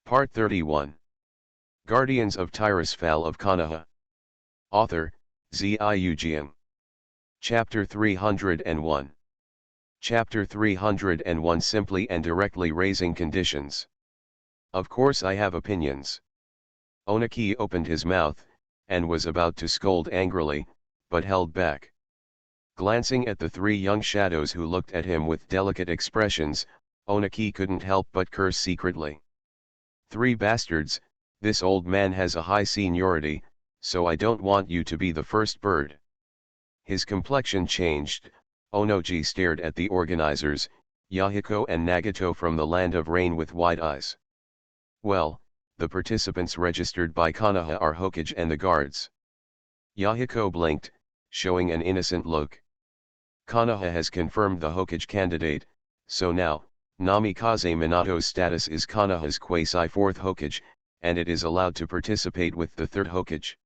Part 31. Guardians of Tirisfal of Konoha. Author, Ziujian. Chapter 301. Chapter 301 Simply and directly raising conditions. Of course I have opinions. Onaki opened his mouth, and was about to scold angrily, but held back. Glancing at the three young shadows who looked at him with delicate expressions, Onaki couldn't help but curse secretly. Three bastards, this old man has a high seniority, so I don't want you to be the first bird. His complexion changed. Onoji stared at the organizers, Yahiko and Nagato from the Land of Rain with wide eyes. Well, the participants registered by Konoha are Hokage and the guards. Yahiko blinked, showing an innocent look. Konoha has confirmed the Hokage candidate, so now, Namikaze Minato's status is Konoha's quasi-fourth Hokage, and it is allowed to participate with the third Hokage.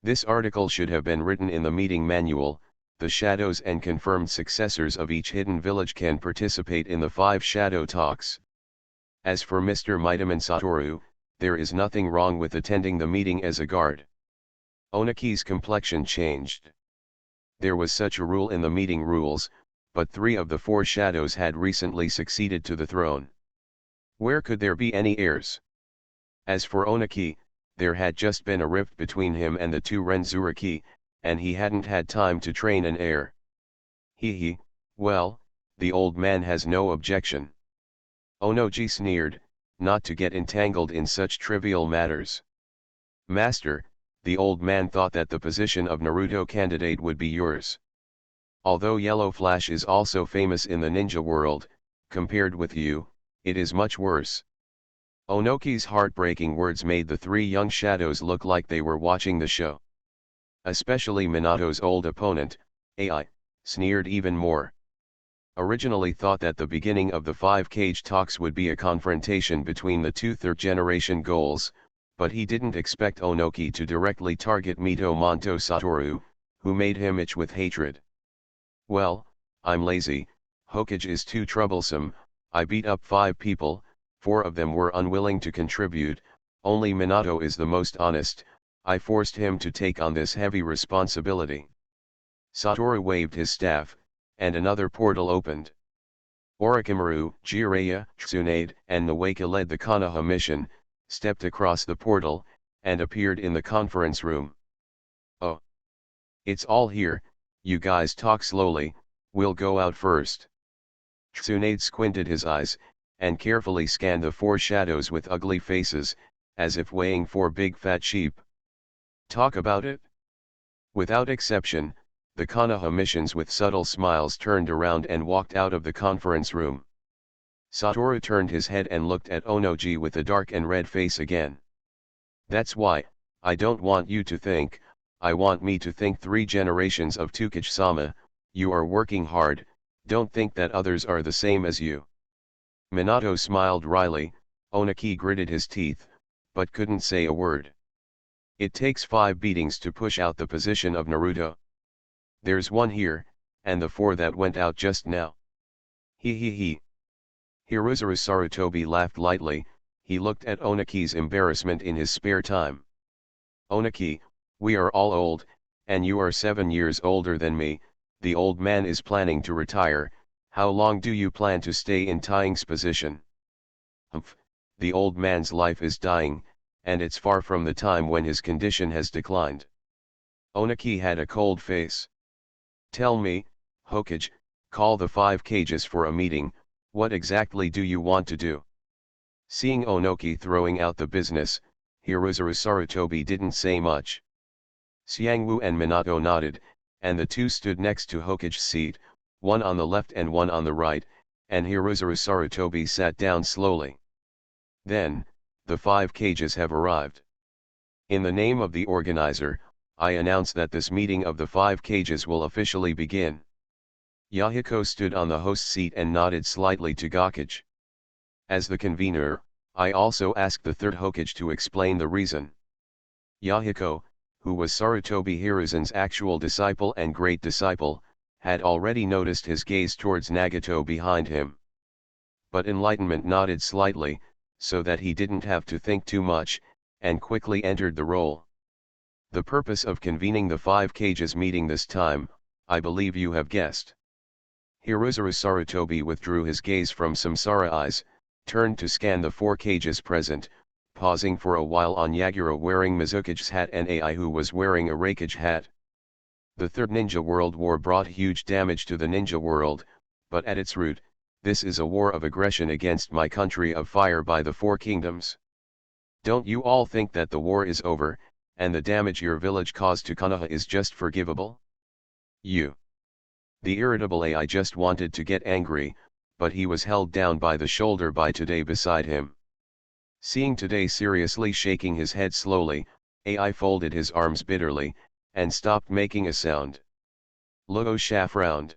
This article should have been written in the meeting manual. The shadows and confirmed successors of each hidden village can participate in the 5 shadow talks. As for Mr. Mitaman Satoru, there is nothing wrong with attending the meeting as a guard. Onaki's complexion changed. There was such a rule in the meeting rules, but 3 of the 4 shadows had recently succeeded to the throne. Where could there be any heirs? As for Onaki, there had just been a rift between him and the 2 Renzuriki, and he hadn't had time to train an heir. Well, the old man has no objection. Onoji sneered, not to get entangled in such trivial matters. Master, the old man thought that the position of Naruto candidate would be yours. Although Yellow Flash is also famous in the ninja world, compared with you, it is much worse. Onoki's heartbreaking words made the 3 young shadows look like they were watching the show. Especially Minato's old opponent, Ai, sneered even more. Originally thought that the beginning of the 5 cage talks would be a confrontation between the 2 third-generation goals, but he didn't expect Onoki to directly target Mitaman Satoru, who made him itch with hatred. Well, I'm lazy, Hokage is too troublesome, I beat up 5 people, 4 of them were unwilling to contribute, only Minato is the most honest, I forced him to take on this heavy responsibility. Satoru waved his staff, and another portal opened. Orochimaru, Jiraiya, Tsunade, and Nawaka led the Konoha mission, stepped across the portal, and appeared in the conference room. Oh! It's all here, you guys talk slowly, we'll go out first. Tsunade squinted his eyes, and carefully scanned the 4 shadows with ugly faces, as if weighing 4 big fat sheep. Talk about it? Without exception, the Konoha missions with subtle smiles turned around and walked out of the conference room. Satoru turned his head and looked at Onoji with a dark and red face again. That's why, I don't want you to think, I want me to think 3 generations of Tsukage-sama, you are working hard, don't think that others are the same as you. Minato smiled wryly, Onaki gritted his teeth, but couldn't say a word. It takes 5 beatings to push out the position of Naruto. There's 1 here, and the 4 that went out just now. Hirozuru Sarutobi laughed lightly, he looked at Onaki's embarrassment in his spare time. Onaki, we are all old, and you are 7 years older than me, the old man is planning to retire, how long do you plan to stay in Taing's position? Humph, the old man's life is dying, and it's far from the time when his condition has declined. Onaki had a cold face. Tell me, Hokage, call the 5 cages for a meeting, what exactly do you want to do? Seeing Onoki throwing out the business, Hirozuru Sarutobi didn't say much. Xiangwu and Minato nodded, and the 2 stood next to Hokage's seat, one on the left and one on the right, and Hirozuru Sarutobi sat down slowly. Then, the 5 cages have arrived. In the name of the organizer, I announce that this meeting of the 5 cages will officially begin. Yahiko stood on the host seat and nodded slightly to Gakage. As the convener, I also ask the 3rd Hokage to explain the reason. Yahiko, who was Sarutobi Hiruzen's actual disciple and great disciple, had already noticed his gaze towards Nagato behind him. But Enlightenment nodded slightly, so that he didn't have to think too much, and quickly entered the role. The purpose of convening the 5 cages meeting this time, I believe you have guessed. Hirozaru Sarutobi withdrew his gaze from Samsara eyes, turned to scan the 4 cages present, pausing for a while on Yagura wearing Mizukage's hat and Ai who was wearing a Reikage hat. The Third Ninja World War brought huge damage to the ninja world, but at its root, this is a war of aggression against my country of fire by the 4 kingdoms. Don't you all think that the war is over, and the damage your village caused to Konoha is just forgivable? The irritable Ai just wanted to get angry, but he was held down by the shoulder by Today beside him. Seeing Today seriously shaking his head slowly, Ai folded his arms bitterly, and stopped making a sound. Luo Sha frowned.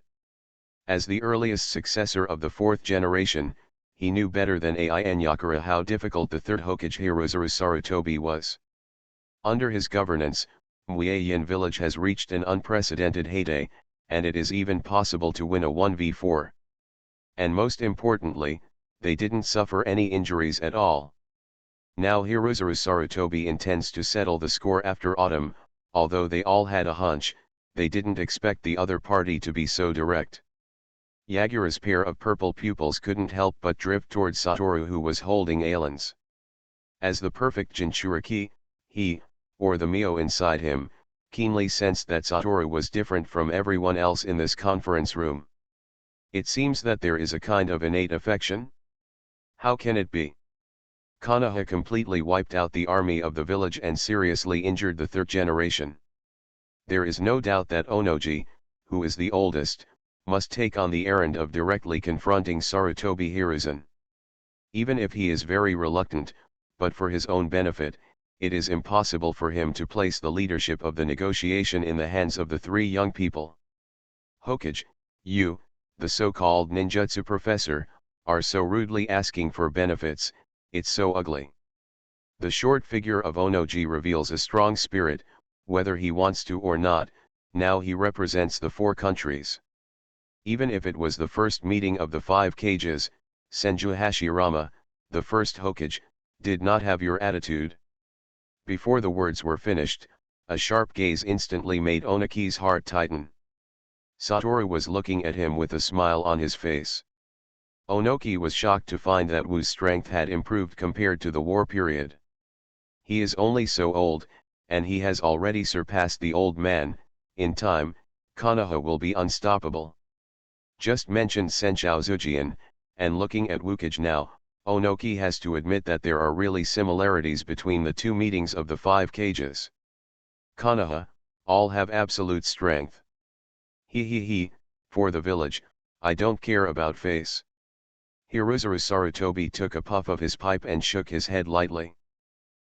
As the earliest successor of the 4th generation, he knew better than Ai and Yakura how difficult the 3rd Hokage Hirozaru Sarutobi was. Under his governance, Mueyin village has reached an unprecedented heyday, and it is even possible to win a 1v4. And most importantly, they didn't suffer any injuries at all. Now Hirozaru Sarutobi intends to settle the score after autumn, although they all had a hunch, they didn't expect the other party to be so direct. Yagura's pair of purple pupils couldn't help but drift towards Satoru who was holding Ailen's. As the perfect Jinchuriki, he, or the Mio inside him, keenly sensed that Satoru was different from everyone else in this conference room. It seems that there is a kind of innate affection? How can it be? Konoha completely wiped out the army of the village and seriously injured the 3rd generation. There is no doubt that Onoji, who is the oldest, must take on the errand of directly confronting Sarutobi Hiruzen. Even if he is very reluctant, but for his own benefit, it is impossible for him to place the leadership of the negotiation in the hands of the 3 young people. Hokage, you, the so-called ninjutsu professor, are so rudely asking for benefits, it's so ugly. The short figure of Onoji reveals a strong spirit, whether he wants to or not. Now he represents the 4 countries. Even if it was the first meeting of the 5 cages, Senju Hashirama, the first Hokage, did not have your attitude. Before the words were finished, a sharp gaze instantly made Onaki's heart tighten. Satoru was looking at him with a smile on his face. Onoki was shocked to find that Wu's strength had improved compared to the war period. He is only so old, and he has already surpassed the old man. In time, Konoha will be unstoppable. Just mentioned Senshou Zujian, and looking at Wukage now, Onoki has to admit that there are really similarities between the 2 meetings of the 5 cages. Konoha, all have absolute strength. For the village, I don't care about face. Hirozaru Sarutobi took a puff of his pipe and shook his head lightly.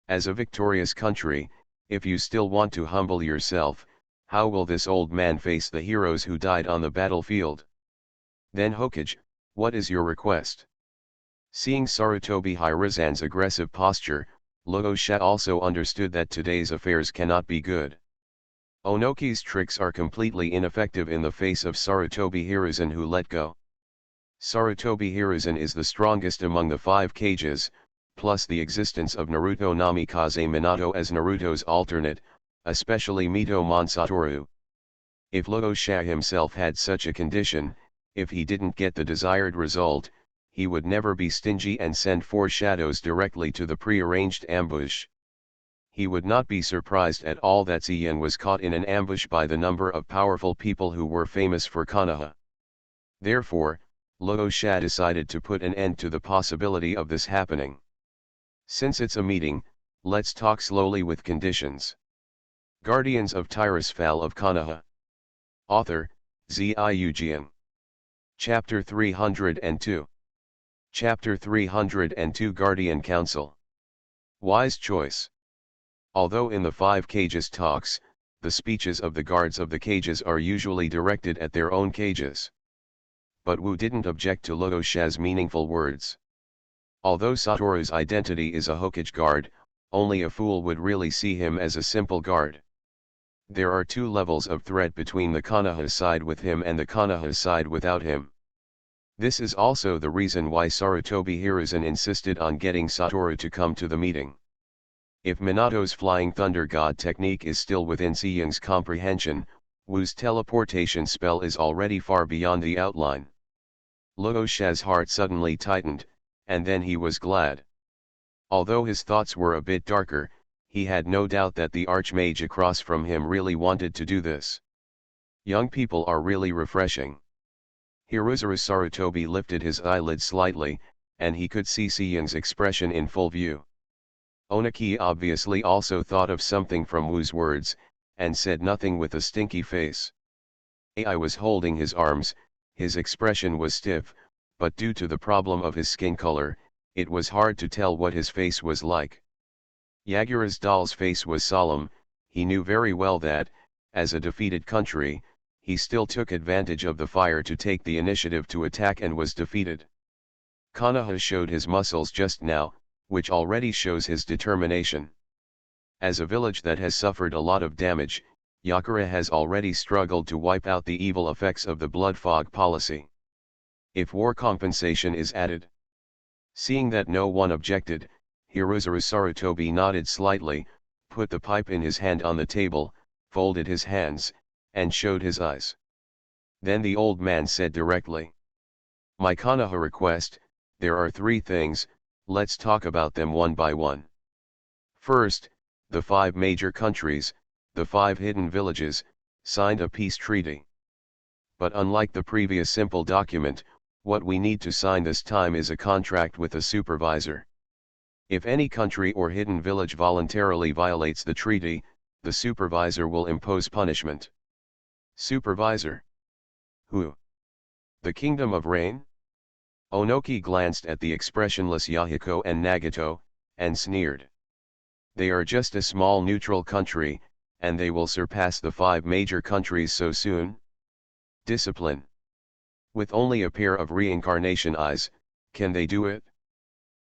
As a victorious country, if you still want to humble yourself, how will this old man face the heroes who died on the battlefield? Then Hokage, what is your request? Seeing Sarutobi Hiruzen's aggressive posture, Luo Sha also understood that today's affairs cannot be good. Onoki's tricks are completely ineffective in the face of Sarutobi Hiruzen who let go. Sarutobi Hiruzen is the strongest among the 5 cages, plus the existence of Naruto Namikaze Minato as Naruto's alternate, especially Mitomon Satoru. If Luo Sha himself had such a condition, if he didn't get the desired result, he would never be stingy and send 4 shadows directly to the prearranged ambush. He would not be surprised at all that Ziyan was caught in an ambush by the number of powerful people who were famous for Konoha. Therefore, Luo Sha decided to put an end to the possibility of this happening. Since it's a meeting, let's talk slowly with conditions. Guardians of Tirisfal of Konoha. Author, Ziyu. Chapter 302. Chapter 302 Guardian Council. Wise choice. Although in the 5 cages talks, the speeches of the guards of the cages are usually directed at their own cages. But Wu didn't object to Luo Sha's meaningful words. Although Satoru's identity is a Hokage guard, only a fool would really see him as a simple guard. There are 2 levels of threat between the Konoha side with him and the Konoha side without him. This is also the reason why Sarutobi Hiruzen insisted on getting Satoru to come to the meeting. If Minato's Flying Thunder God technique is still within Seiyang's comprehension, Wu's teleportation spell is already far beyond the outline. Luo Sha's heart suddenly tightened, and then he was glad. Although his thoughts were a bit darker, he had no doubt that the archmage across from him really wanted to do this. Young people are really refreshing. Hiruzuru Sarutobi lifted his eyelids slightly, and he could see Seiyang's expression in full view. Onaki obviously also thought of something from Wu's words, and said nothing with a stinky face. Ai was holding his arms, his expression was stiff, but due to the problem of his skin color, it was hard to tell what his face was like. Yagura's doll's face was solemn. He knew very well that, as a defeated country, he still took advantage of the fire to take the initiative to attack and was defeated. Konoha showed his muscles just now, which already shows his determination. As a village that has suffered a lot of damage, Yagura has already struggled to wipe out the evil effects of the blood fog policy. If war compensation is added. Seeing that no one objected, Hiruzuru Sarutobi nodded slightly, put the pipe in his hand on the table, folded his hands, and showed his eyes. Then the old man said directly. My Konoha request, there are 3 things, let's talk about them one by one. First, the 5 major countries, the 5 hidden villages, signed a peace treaty. But unlike the previous simple document, what we need to sign this time is a contract with a supervisor. If any country or hidden village voluntarily violates the treaty, the supervisor will impose punishment. Supervisor? Who? The Kingdom of Rain? Onoki glanced at the expressionless Yahiko and Nagato, and sneered. They are just a small neutral country, and they will surpass the 5 major countries so soon? Discipline. With only a pair of reincarnation eyes, can they do it?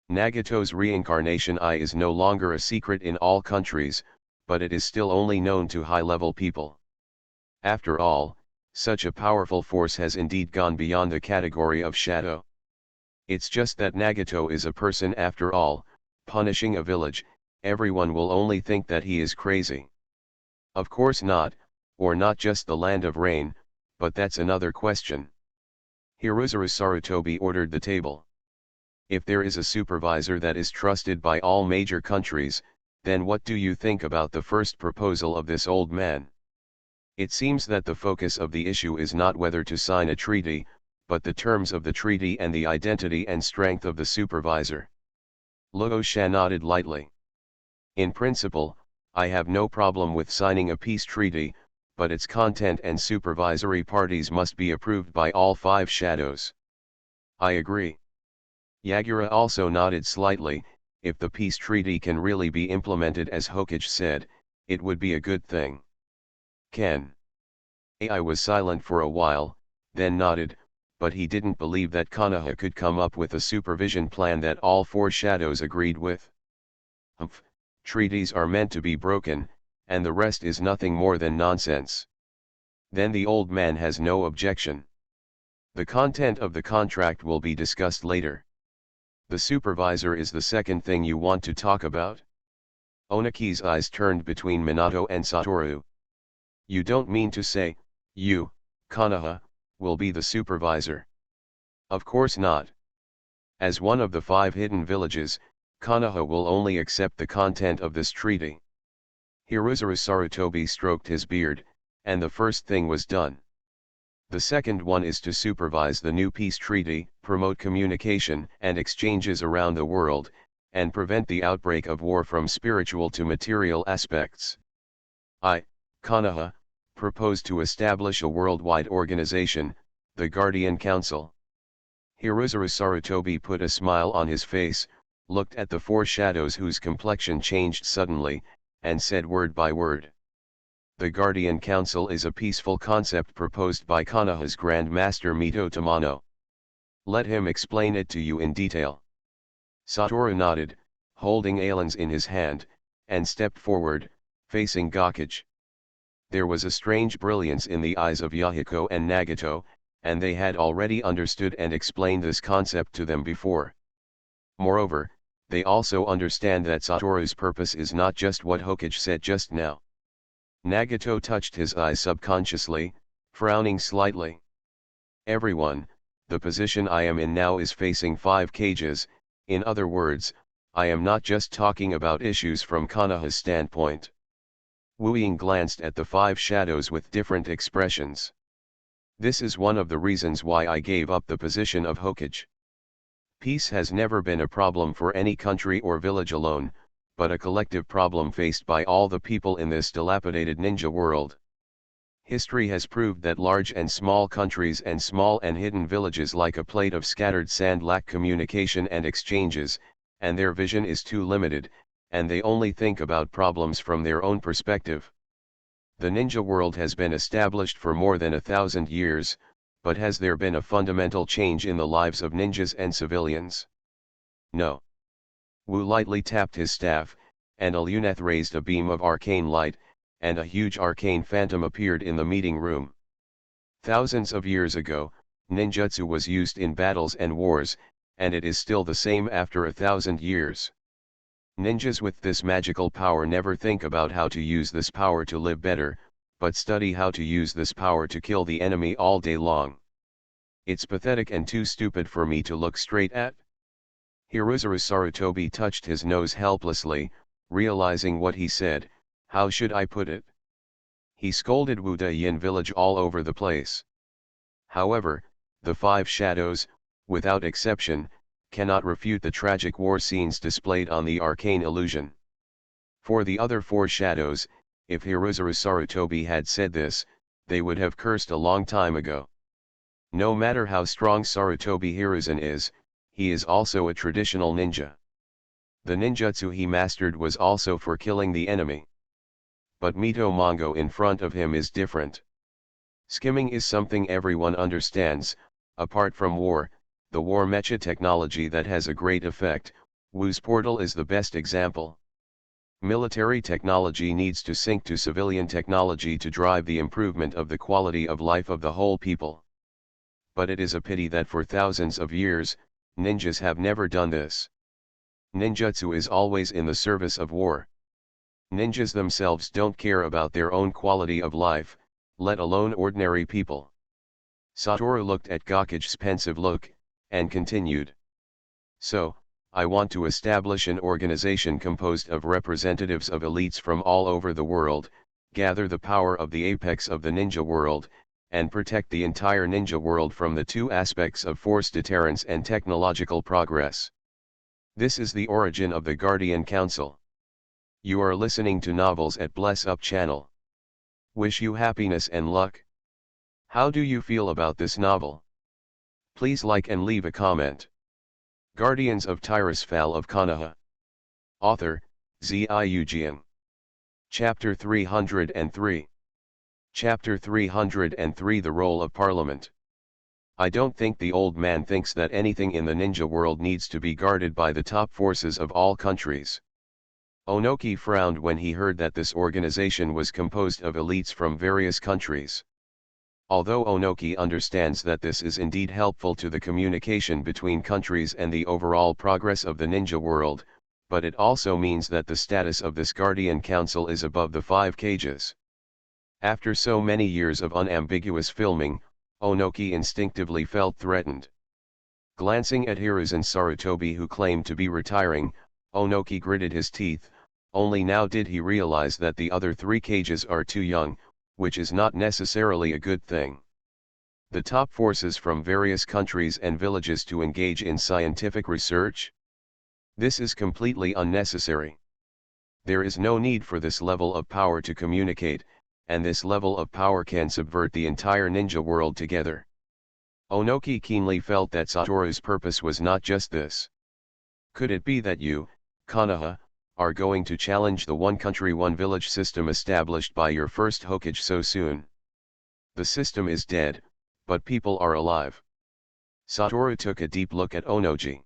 Nagato's reincarnation eye is no longer a secret in all countries, but it is still only known to high-level people. After all, such a powerful force has indeed gone beyond the category of shadow. It's just that Nagato is a person after all. Punishing a village, everyone will only think that he is crazy. Of course not, or not just the land of rain, but that's another question. Hiruzuru Sarutobi ordered the table. If there is a supervisor that is trusted by all major countries, then what do you think about the first proposal of this old man? It seems that the focus of the issue is not whether to sign a treaty, but the terms of the treaty and the identity and strength of the supervisor. Luo Sha nodded lightly. In principle, I have no problem with signing a peace treaty, but its content and supervisory parties must be approved by all 5 shadows. I agree. Yagura also nodded slightly. If the peace treaty can really be implemented as Hokage said, it would be a good thing. Ken. Ai was silent for a while, then nodded, but he didn't believe that Konoha could come up with a supervision plan that all 4 shadows agreed with. Treaties are meant to be broken, and the rest is nothing more than nonsense. Then the old man has no objection. The content of the contract will be discussed later. The supervisor is the second thing you want to talk about? Onaki's eyes turned between Minato and Satoru. You don't mean to say, you, Konoha, will be the supervisor? Of course not. As one of the 5 hidden villages, Konoha will only accept the content of this treaty. Hiruzuru Sarutobi stroked his beard, and the first thing was done. The second one is to supervise the new peace treaty, promote communication and exchanges around the world, and prevent the outbreak of war from spiritual to material aspects. I, Konoha, propose to establish a worldwide organization, the Guardian Council. Hiruzuru Sarutobi put a smile on his face, looked at the 4 shadows whose complexion changed suddenly, and said word by word. The Guardian Council is a peaceful concept proposed by Konoha's Grand Master Mito Tamano. Let him explain it to you in detail. Satoru nodded, holding Ailans in his hand, and stepped forward, facing Gakage. There was a strange brilliance in the eyes of Yahiko and Nagato, and they had already understood and explained this concept to them before. Moreover, they also understand that Satoru's purpose is not just what Hokage said just now. Nagato touched his eyes subconsciously, frowning slightly. Everyone, the position I am in now is facing 5 cages. In other words, I am not just talking about issues from Konoha's standpoint. Wu Ying glanced at the 5 shadows with different expressions. This is one of the reasons why I gave up the position of Hokage. Peace has never been a problem for any country or village alone, but a collective problem faced by all the people in this dilapidated ninja world. History has proved that large and small countries and small and hidden villages like a plate of scattered sand lack communication and exchanges, and their vision is too limited, and they only think about problems from their own perspective. The ninja world has been established for more than 1,000 years, but has there been a fundamental change in the lives of ninjas and civilians? No. Wu lightly tapped his staff, and a luneth raised a beam of arcane light, and a huge arcane phantom appeared in the meeting room. Thousands of years ago, ninjutsu was used in battles and wars, and it is still the same after 1,000 years. Ninjas with this magical power never think about how to use this power to live better, but study how to use this power to kill the enemy all day long. It's pathetic and too stupid for me to look straight at. Hirozuru Sarutobi touched his nose helplessly, realizing what he said. How should I put it? He scolded Wuda Yin village all over the place. However, the 5 shadows, without exception, cannot refute the tragic war scenes displayed on the arcane illusion. For the other 4 shadows, if Hirozuru Sarutobi had said this, they would have cursed a long time ago. No matter how strong Sarutobi Hiruzen is, he is also a traditional ninja. The ninjutsu he mastered was also for killing the enemy. But Mito Mongo in front of him is different. Skimming is something everyone understands, apart from war, the war mecha technology that has a great effect. Wu's portal is the best example. Military technology needs to sync to civilian technology to drive the improvement of the quality of life of the whole people. But it is a pity that for thousands of years, ninjas have never done this. Ninjutsu is always in the service of war. Ninjas themselves don't care about their own quality of life, let alone ordinary people. Satoru looked at Gokage's pensive look, and continued. So, I want to establish an organization composed of representatives of elites from all over the world, gather the power of the apex of the ninja world, and protect the entire ninja world from the 2 aspects of force deterrence and technological progress. This is the origin of the Guardian Council. You are listening to Novels at Bless Up channel. Wish you happiness and luck. How do you feel about this novel? Please like and leave a comment. Guardians of Tirisfal of Konoha. Author, Ziujian. Chapter 303. Chapter 303 The Role of Parliament. I don't think the old man thinks that anything in the ninja world needs to be guarded by the top forces of all countries. Onoki frowned when he heard that this organization was composed of elites from various countries. Although Onoki understands that this is indeed helpful to the communication between countries and the overall progress of the ninja world, but it also means that the status of this Guardian Council is above the 5 cages. After so many years of unambiguous filming, Onoki instinctively felt threatened. Glancing at Hiruzen Sarutobi who claimed to be retiring, Onoki gritted his teeth. Only now did he realize that the other 3 cages are too young, which is not necessarily a good thing. The top forces from various countries and villages to engage in scientific research? This is completely unnecessary. There is no need for this level of power to communicate, and this level of power can subvert the entire ninja world together. Onoki keenly felt that Satoru's purpose was not just this. Could it be that you, Konoha, are going to challenge the one country one village system established by your first Hokage so soon? The system is dead, but people are alive. Satoru took a deep look at Onoji.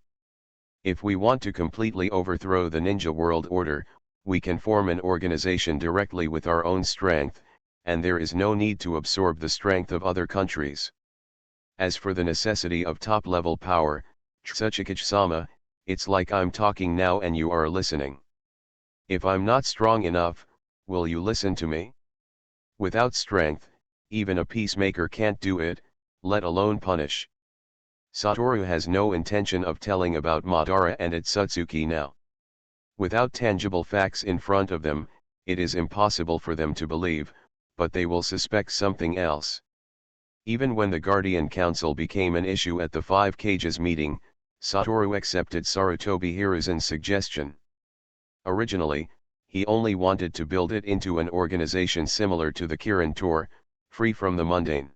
If we want to completely overthrow the ninja world order, we can form an organization directly with our own strength, and there is no need to absorb the strength of other countries. As for the necessity of top-level power, Tsuchikage-sama, it's like I'm talking now and you are listening. If I'm not strong enough, will you listen to me? Without strength, even a peacemaker can't do it, let alone punish. Satoru has no intention of telling about Madara and Otsutsuki now. Without tangible facts in front of them, it is impossible for them to believe, but they will suspect something else. Even when the Guardian Council became an issue at the Five Cages meeting, Satoru accepted Sarutobi Hiruzen's suggestion. Originally, he only wanted to build it into an organization similar to the Kirin Tor, free from the mundane.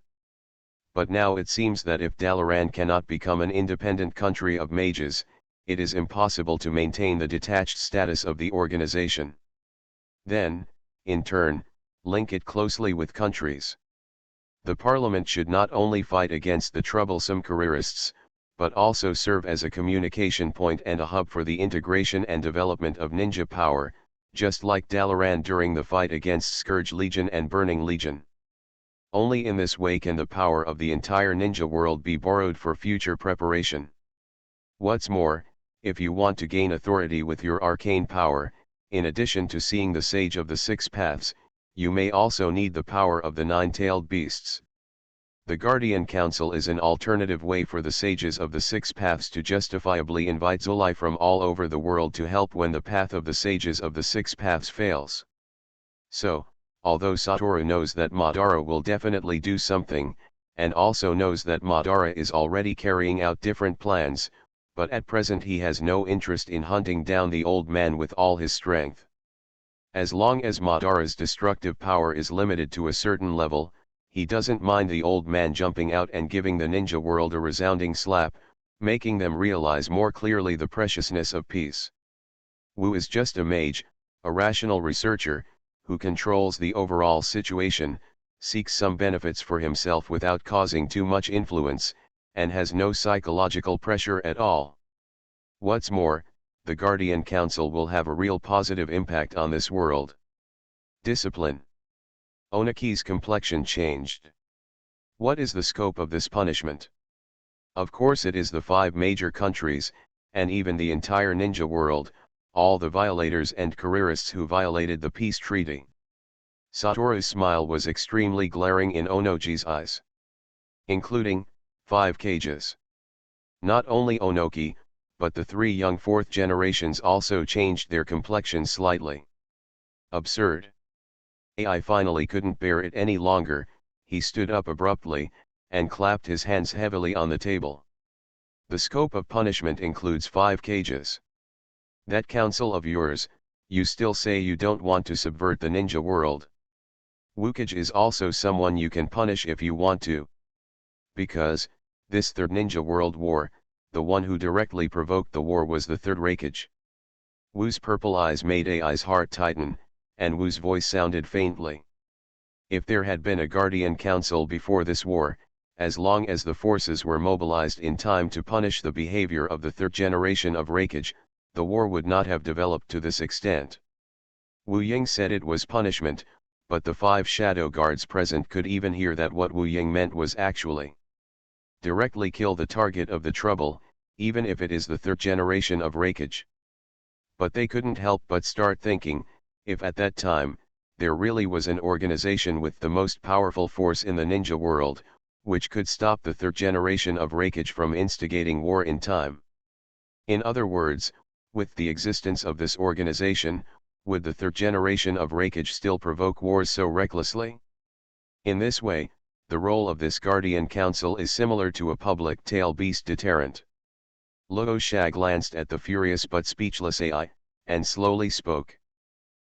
But now it seems that if Dalaran cannot become an independent country of mages, it is impossible to maintain the detached status of the organization. Then, in turn, link it closely with countries. The parliament should not only fight against the troublesome careerists, but also serve as a communication point and a hub for the integration and development of ninja power, just like Dalaran during the fight against Scourge Legion and Burning Legion. Only in this way can the power of the entire ninja world be borrowed for future preparation. What's more, if you want to gain authority with your arcane power, in addition to seeing the Sage of the Six Paths, you may also need the power of the Nine-Tailed Beasts. The Guardian Council is an alternative way for the Sages of the Six Paths to justifiably invite Zolai from all over the world to help when the path of the Sages of the Six Paths fails. So, although Satoru knows that Madara will definitely do something, and also knows that Madara is already carrying out different plans, but at present he has no interest in hunting down the old man with all his strength. As long as Madara's destructive power is limited to a certain level, he doesn't mind the old man jumping out and giving the ninja world a resounding slap, making them realize more clearly the preciousness of peace. Wu is just a mage, a rational researcher, who controls the overall situation, seeks some benefits for himself without causing too much influence, and has no psychological pressure at all. What's more, the Guardian Council will have a real positive impact on this world. Discipline. Onaki's complexion changed. What is the scope of this punishment? Of course it is the 5 major countries, and even the entire ninja world, all the violators and careerists who violated the peace treaty. Satoru's smile was extremely glaring in Onoki's eyes. Including 5 cages. Not only Onoki, but the 3 young 4th generations also changed their complexion slightly. Absurd. I finally couldn't bear it any longer, he stood up abruptly, and clapped his hands heavily on the table. The scope of punishment includes 5 cages. That council of yours, you still say you don't want to subvert the ninja world. Wukage is also someone you can punish if you want to. Because, this third ninja world war, the one who directly provoked the war was the third Raikage. Wu's purple eyes made Ai's heart tighten, and Wu's voice sounded faintly. If there had been a Guardian Council before this war, as long as the forces were mobilized in time to punish the behavior of the third generation of Raikage, the war would not have developed to this extent. Wu Ying said it was punishment, but the 5 shadow guards present could even hear that what Wu Ying meant was actually directly kill the target of the trouble, even if it is the third generation of Raikage. But they couldn't help but start thinking, if at that time, there really was an organization with the most powerful force in the ninja world, which could stop the third generation of Raikage from instigating war in time. In other words, with the existence of this organization, would the third generation of Raikage still provoke wars so recklessly? In this way, the role of this Guardian Council is similar to a public tail beast deterrent. Luo Sha glanced at the furious but speechless Ai, and slowly spoke.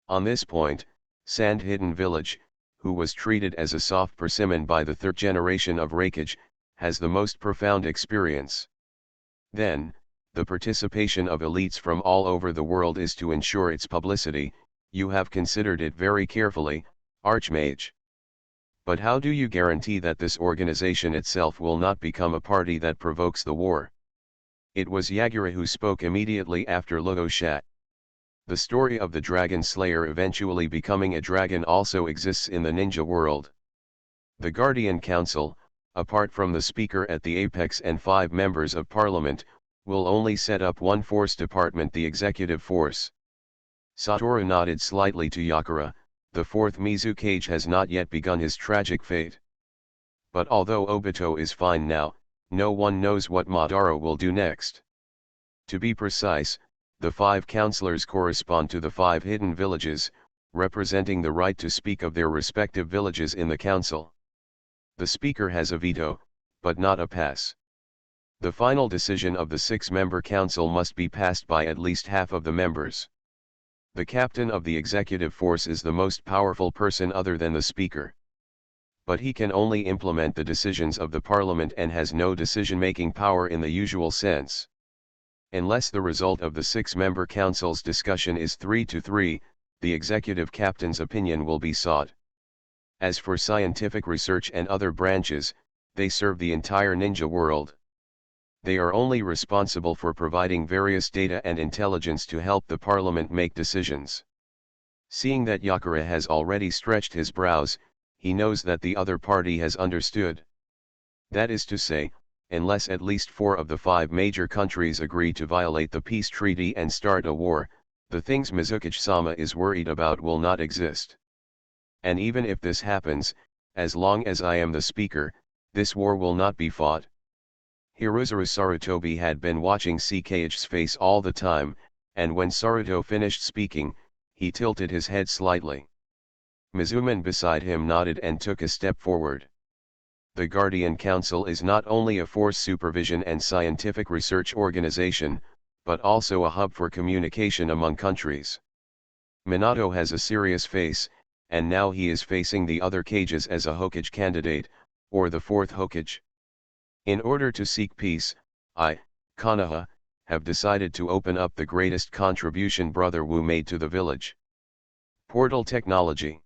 On this point, Sand Hidden Village, who was treated as a soft persimmon by the third generation of Raikage, has the most profound experience. Then, the participation of elites from all over the world is to ensure its publicity. You have considered it very carefully, Archmage. But how do you guarantee that this organization itself will not become a party that provokes the war? It was Yagura who spoke immediately after Luo Sha. The story of the Dragon Slayer eventually becoming a dragon also exists in the ninja world. The Guardian Council, apart from the speaker at the apex and 5 members of parliament, will only set up one force department, the executive force. Satoru nodded slightly to Yakura. The fourth Mizukage has not yet begun his tragic fate. But although Obito is fine now, no one knows what Madara will do next. To be precise, the 5 counselors correspond to the 5 hidden villages, representing the right to speak of their respective villages in the council. The speaker has a veto, but not a pass. The final decision of the 6-member council must be passed by at least half of the members. The captain of the executive force is the most powerful person other than the speaker. But he can only implement the decisions of the parliament and has no decision-making power in the usual sense. Unless the result of the 6-member council's discussion is 3-3, the executive captain's opinion will be sought. As for scientific research and other branches, they serve the entire ninja world. They are only responsible for providing various data and intelligence to help the parliament make decisions. Seeing that Yakura has already stretched his brows, he knows that the other party has understood. That is to say, unless at least 4 of the 5 major countries agree to violate the peace treaty and start a war, the things Mizukage-sama is worried about will not exist. And even if this happens, as long as I am the speaker, this war will not be fought. Hirozuru Sarutobi had been watching CKH's face all the time, and when Saruto finished speaking, he tilted his head slightly. Mizuman beside him nodded and took a step forward. The Guardian Council is not only a force supervision and scientific research organization, but also a hub for communication among countries. Minato has a serious face, and now he is facing the other Kages as a Hokage candidate, or the 4th Hokage. In order to seek peace, I, Konoha, have decided to open up the greatest contribution Brother Wu made to the village. Portal technology.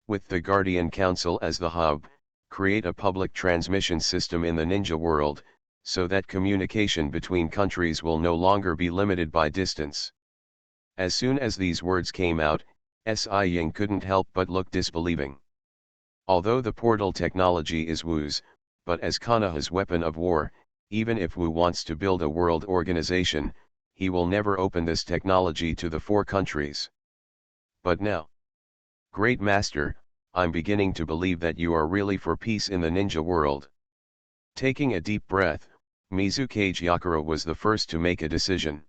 With the Guardian Council as the hub, create a public transmission system in the ninja world, so that communication between countries will no longer be limited by distance. As soon as these words came out, Si Ying couldn't help but look disbelieving. Although the portal technology is Wu's, but as Konoha's weapon of war, even if Wu wants to build a world organization, he will never open this technology to the 4 countries. But now, Great Master, I'm beginning to believe that you are really for peace in the ninja world. Taking a deep breath, Mizukage Yakura was the first to make a decision.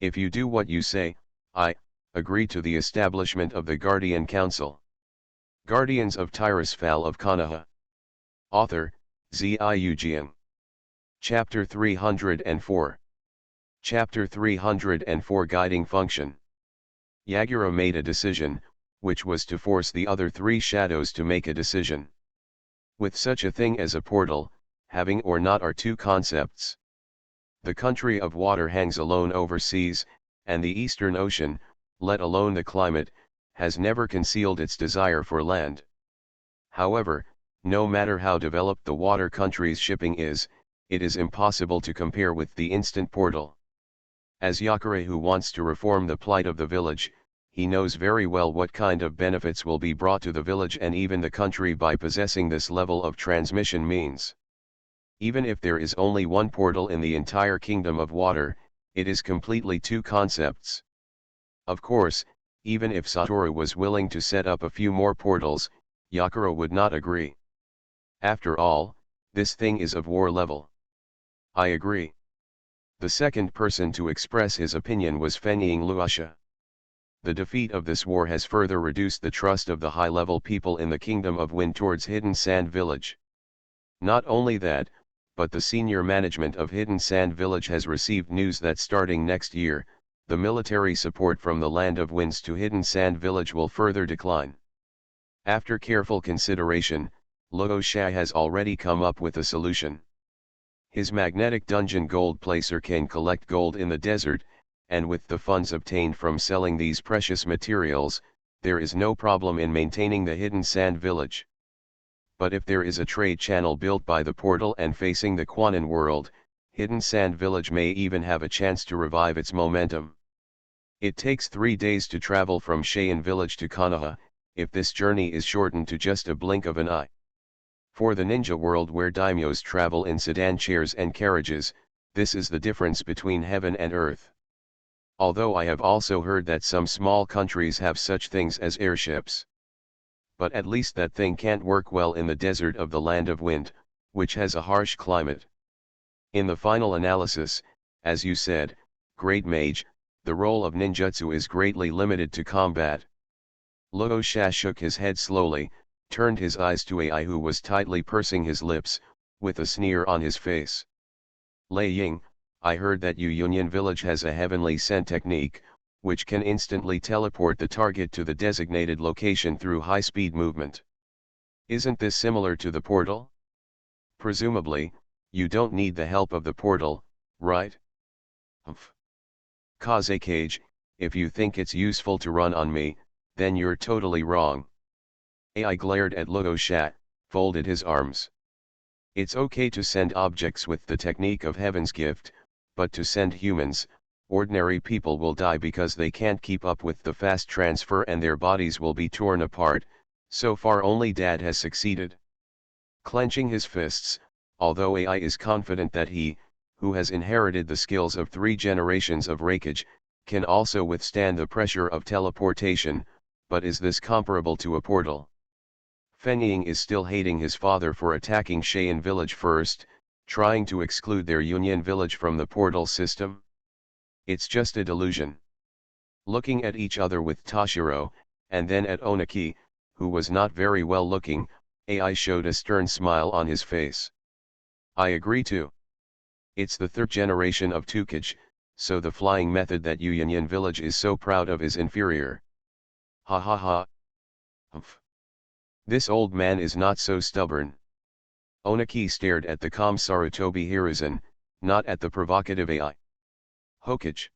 If you do what you say, I agree to the establishment of the Guardian Council. Guardians of Tirisfal of Konoha. Author, Ziujian. Chapter 304. Chapter 304 Guiding Function. Yagura made a decision, which was to force the other 3 shadows to make a decision. With such a thing as a portal, having or not are 2 concepts. The country of water hangs alone over seas, and the Eastern Ocean, let alone the climate, has never concealed its desire for land. However, no matter how developed the water country's shipping is, it is impossible to compare with the instant portal. As Yakura who wants to reform the plight of the village, he knows very well what kind of benefits will be brought to the village and even the country by possessing this level of transmission means. Even if there is only one portal in the entire kingdom of water, it is completely 2 concepts. Of course, even if Satoru was willing to set up a few more portals, Yakura would not agree. After all, this thing is of war level. I agree. The second person to express his opinion was Fenying Luasha. The defeat of this war has further reduced the trust of the high-level people in the Kingdom of Wind towards Hidden Sand Village. Not only that, but the senior management of Hidden Sand Village has received news that starting next year, the military support from the Land of Winds to Hidden Sand Village will further decline. After careful consideration, Luo Shai has already come up with a solution. His magnetic dungeon gold placer can collect gold in the desert, and with the funds obtained from selling these precious materials, there is no problem in maintaining the Hidden Sand Village. But if there is a trade channel built by the portal and facing the Quanon world, Hidden Sand Village may even have a chance to revive its momentum. It takes 3 days to travel from Cheyenne Village to Konoha, if this journey is shortened to just a blink of an eye. For the ninja world where daimyos travel in sedan chairs and carriages, this is the difference between heaven and earth. Although I have also heard that some small countries have such things as airships. But at least that thing can't work well in the desert of the Land of Wind, which has a harsh climate. In the final analysis, as you said, Great Mage, the role of ninjutsu is greatly limited to combat. Luo Sha shook his head slowly, turned his eyes to Ai who was tightly pursing his lips, with a sneer on his face. Lei Ying, I heard that Yu Yunyan village has a heavenly scent technique, which can instantly teleport the target to the designated location through high-speed movement. Isn't this similar to the portal? Presumably, you don't need the help of the portal, right? Humph. Kazekage, if you think it's useful to run on me, then you're totally wrong. Ai glared at Luo Sha, folded his arms. It's okay to send objects with the technique of Heaven's gift, but to send humans, ordinary people will die because they can't keep up with the fast transfer and their bodies will be torn apart. So far only Dad has succeeded. Clenching his fists, although Ai is confident that he, who has inherited the skills of 3 generations of Reikage, can also withstand the pressure of teleportation, but is this comparable to a portal? Feng Ying is still hating his father for attacking Cheyenne village first, trying to exclude their Union village from the portal system. It's just a delusion. Looking at each other with Toshiro, and then at Onaki, who was not very well looking, Ai showed a stern smile on his face. I agree too. It's the 3rd generation of Tukage, so the flying method that Yu Yunyan village is so proud of is inferior. Ha ha ha. Humph. This old man is not so stubborn. Onaki stared at the calm Sarutobi Hiruzen, not at the provocative Ai. Hokage.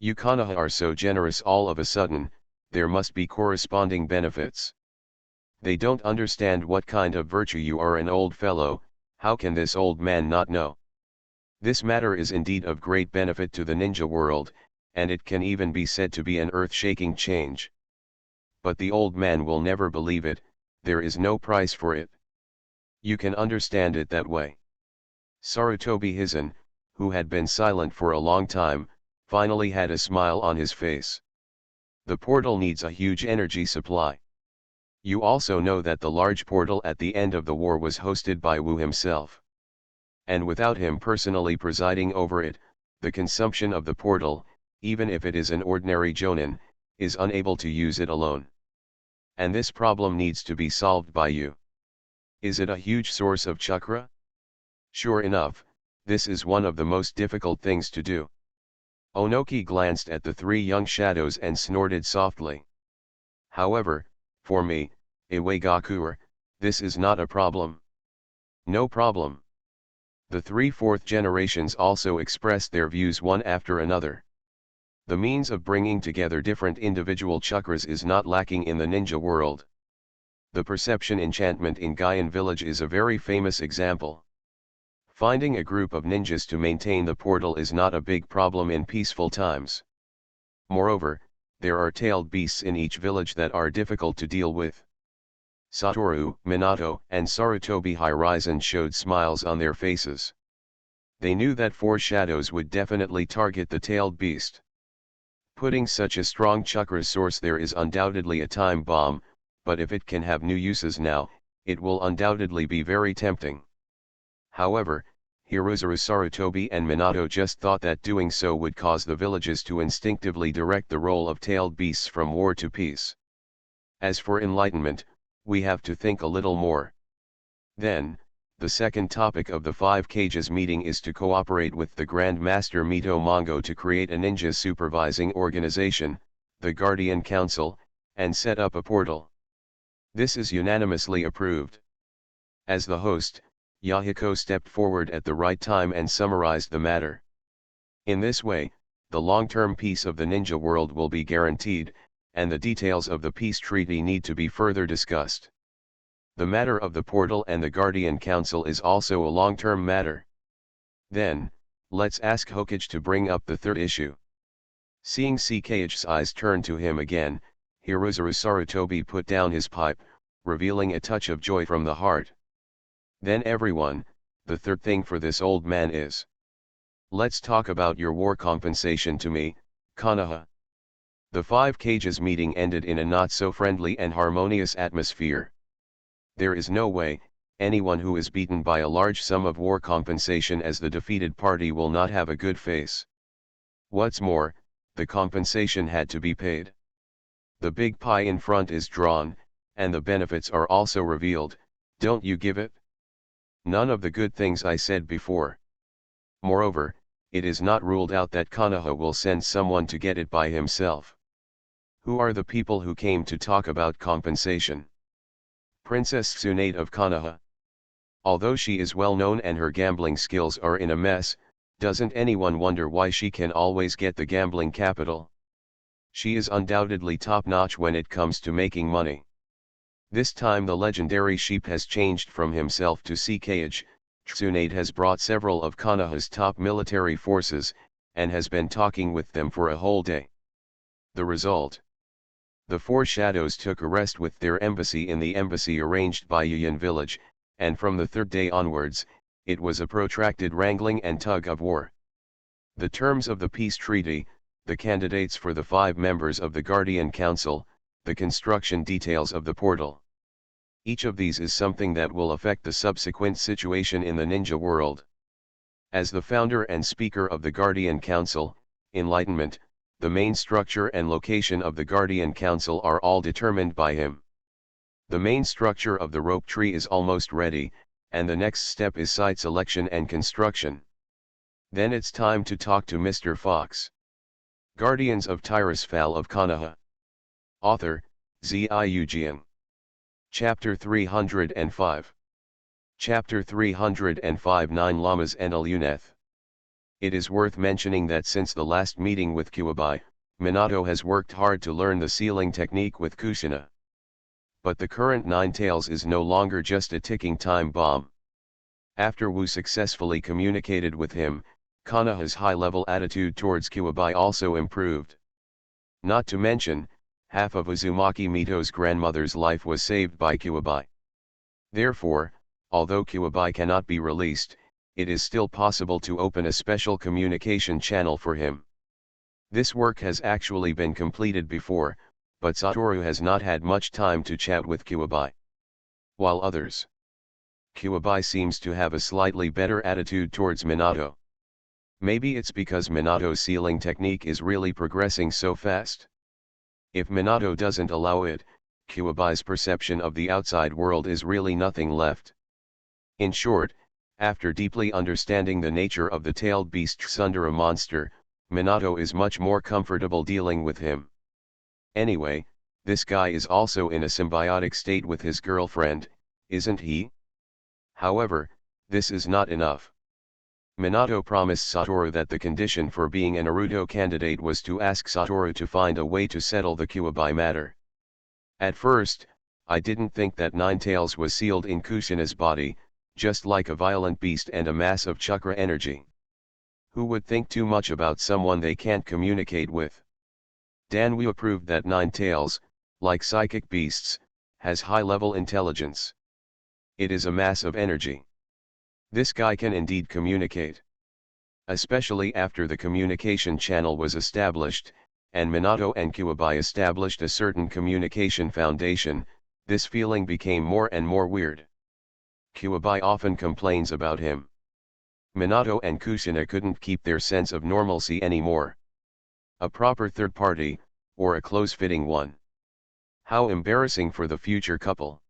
You Konoha are so generous all of a sudden, there must be corresponding benefits. They don't understand what kind of virtue you are, an old fellow. How can this old man not know? This matter is indeed of great benefit to the ninja world, and it can even be said to be an earth-shaking change. But the old man will never believe it, there is no price for it. You can understand it that way. Sarutobi Hizen, who had been silent for a long time, finally had a smile on his face. The portal needs a huge energy supply. You also know that the large portal at the end of the war was hosted by Wu himself. And without him personally presiding over it, the consumption of the portal, even if it is an ordinary jonin, is unable to use it alone. And this problem needs to be solved by you. Is it a huge source of chakra? Sure enough, this is one of the most difficult things to do. Onoki glanced at the 3 young shadows and snorted softly. However, for me, Iwagakuer, this is not a problem. No problem. The 3 4th generations also expressed their views one after another. The means of bringing together different individual chakras is not lacking in the ninja world. The perception enchantment in Gaian village is a very famous example. Finding a group of ninjas to maintain the portal is not a big problem in peaceful times. Moreover, there are tailed beasts in each village that are difficult to deal with. Satoru, Minato, and Sarutobi Hiruzen showed smiles on their faces. They knew that 4 shadows would definitely target the tailed beast. Putting such a strong chakra source there is undoubtedly a time bomb, but if it can have new uses now, it will undoubtedly be very tempting. However, Hiruzuru Sarutobi and Minato just thought that doing so would cause the villages to instinctively direct the role of tailed beasts from war to peace. As for enlightenment, we have to think a little more. Then, the second topic of the 5 Kages meeting is to cooperate with the Grand Master Mito Mongo to create a ninja supervising organization, the Guardian Council, and set up a portal. This is unanimously approved. As the host, Yahiko stepped forward at the right time and summarized the matter. In this way, the long-term peace of the ninja world will be guaranteed, and the details of the peace treaty need to be further discussed. The matter of the portal and the Guardian Council is also a long-term matter. Then, let's ask Hokage to bring up the 3rd issue. Seeing CKH's eyes turn to him again, Hiruzuru Sarutobi put down his pipe, revealing a touch of joy from the heart. Then everyone, the third thing for this old man is. Let's talk about your war compensation to me, Konoha. The 5 cages meeting ended in a not so friendly and harmonious atmosphere. There is no way, anyone who is beaten by a large sum of war compensation as the defeated party will not have a good face. What's more, the compensation had to be paid. The big pie in front is drawn, and the benefits are also revealed, don't you give it? None of the good things I said before. Moreover, it is not ruled out that Konoha will send someone to get it by himself. Who are the people who came to talk about compensation? Princess Tsunade of Konoha. Although she is well known and her gambling skills are in a mess, doesn't anyone wonder why she can always get the gambling capital? She is undoubtedly top-notch when it comes to making money. This time the legendary sheep has changed from himself to sea cage. Tsunade has brought several of Konoha's top military forces, and has been talking with them for a whole day. The result? The 4 shadows took a rest with their embassy in the embassy arranged by Yuyan village, and from the 3rd day onwards, it was a protracted wrangling and tug of war. The terms of the peace treaty, the candidates for the 5 members of the Guardian Council, the construction details of the portal. Each of these is something that will affect the subsequent situation in the ninja world. As the founder and speaker of the Guardian Council, Enlightenment, the main structure and location of the Guardian Council are all determined by him. The main structure of the rope tree is almost ready, and the next step is site selection and construction. Then it's time to talk to Mr. Fox. Guardians of Tirisfal of Konoha. Author, Ziujian. Chapter 305. Chapter 305 9 Lamas and Aluneth. It is worth mentioning that since the last meeting with Kuwabai, Minato has worked hard to learn the sealing technique with Kushina. But the current 9 Tails is no longer just a ticking time bomb. After Wu successfully communicated with him, Konoha's high-level attitude towards Kuwabai also improved. Not to mention, half of Uzumaki Mito's grandmother's life was saved by Kuwabai. Therefore, although Kuwabai cannot be released, it is still possible to open a special communication channel for him. This work has actually been completed before, but Satoru has not had much time to chat with Kuwabai. While others, Kuwabai seems to have a slightly better attitude towards Minato. Maybe it's because Minato's sealing technique is really progressing so fast. If Minato doesn't allow it, Kuwabai's perception of the outside world is really nothing left. In short, after deeply understanding the nature of the tailed beast Sundara monster, Minato is much more comfortable dealing with him. Anyway, this guy is also in a symbiotic state with his girlfriend, isn't he? However, this is not enough. Minato promised Satoru that the condition for being a Naruto candidate was to ask Satoru to find a way to settle the Kuwabai matter. At first, I didn't think that 9 Tails was sealed in Kushina's body, just like a violent beast and a mass of chakra energy. Who would think too much about someone they can't communicate with? Danwu proved that 9 Tails, like psychic beasts, has high-level intelligence. It is a mass of energy. This guy can indeed communicate. Especially after the communication channel was established, and Minato and Kuwabai established a certain communication foundation, this feeling became more and more weird. Kuwabai often complains about him. Minato and Kushina couldn't keep their sense of normalcy anymore. A proper third party, or a close-fitting one. How embarrassing for the future couple.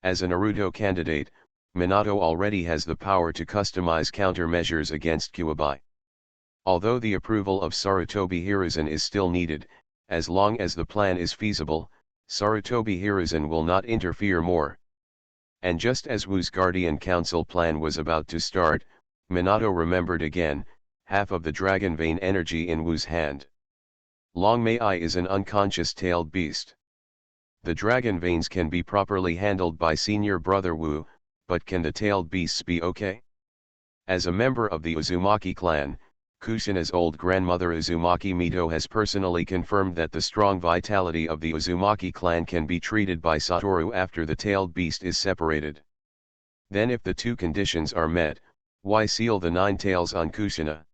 As a Naruto candidate, Minato already has the power to customize countermeasures against Kuwabai. Although the approval of Sarutobi Hiruzen is still needed, as long as the plan is feasible, Sarutobi Hiruzen will not interfere more. And just as Wu's Guardian Council plan was about to start, Minato remembered again, half of the dragon vein energy in Wu's hand. Long Mei is an unconscious tailed beast. The dragon veins can be properly handled by senior brother Wu, but can the tailed beasts be okay? As a member of the Uzumaki clan, Kushina's old grandmother Uzumaki Mito has personally confirmed that the strong vitality of the Uzumaki clan can be treated by Satoru after the tailed beast is separated. Then if the two conditions are met, why seal the nine tails on Kushina?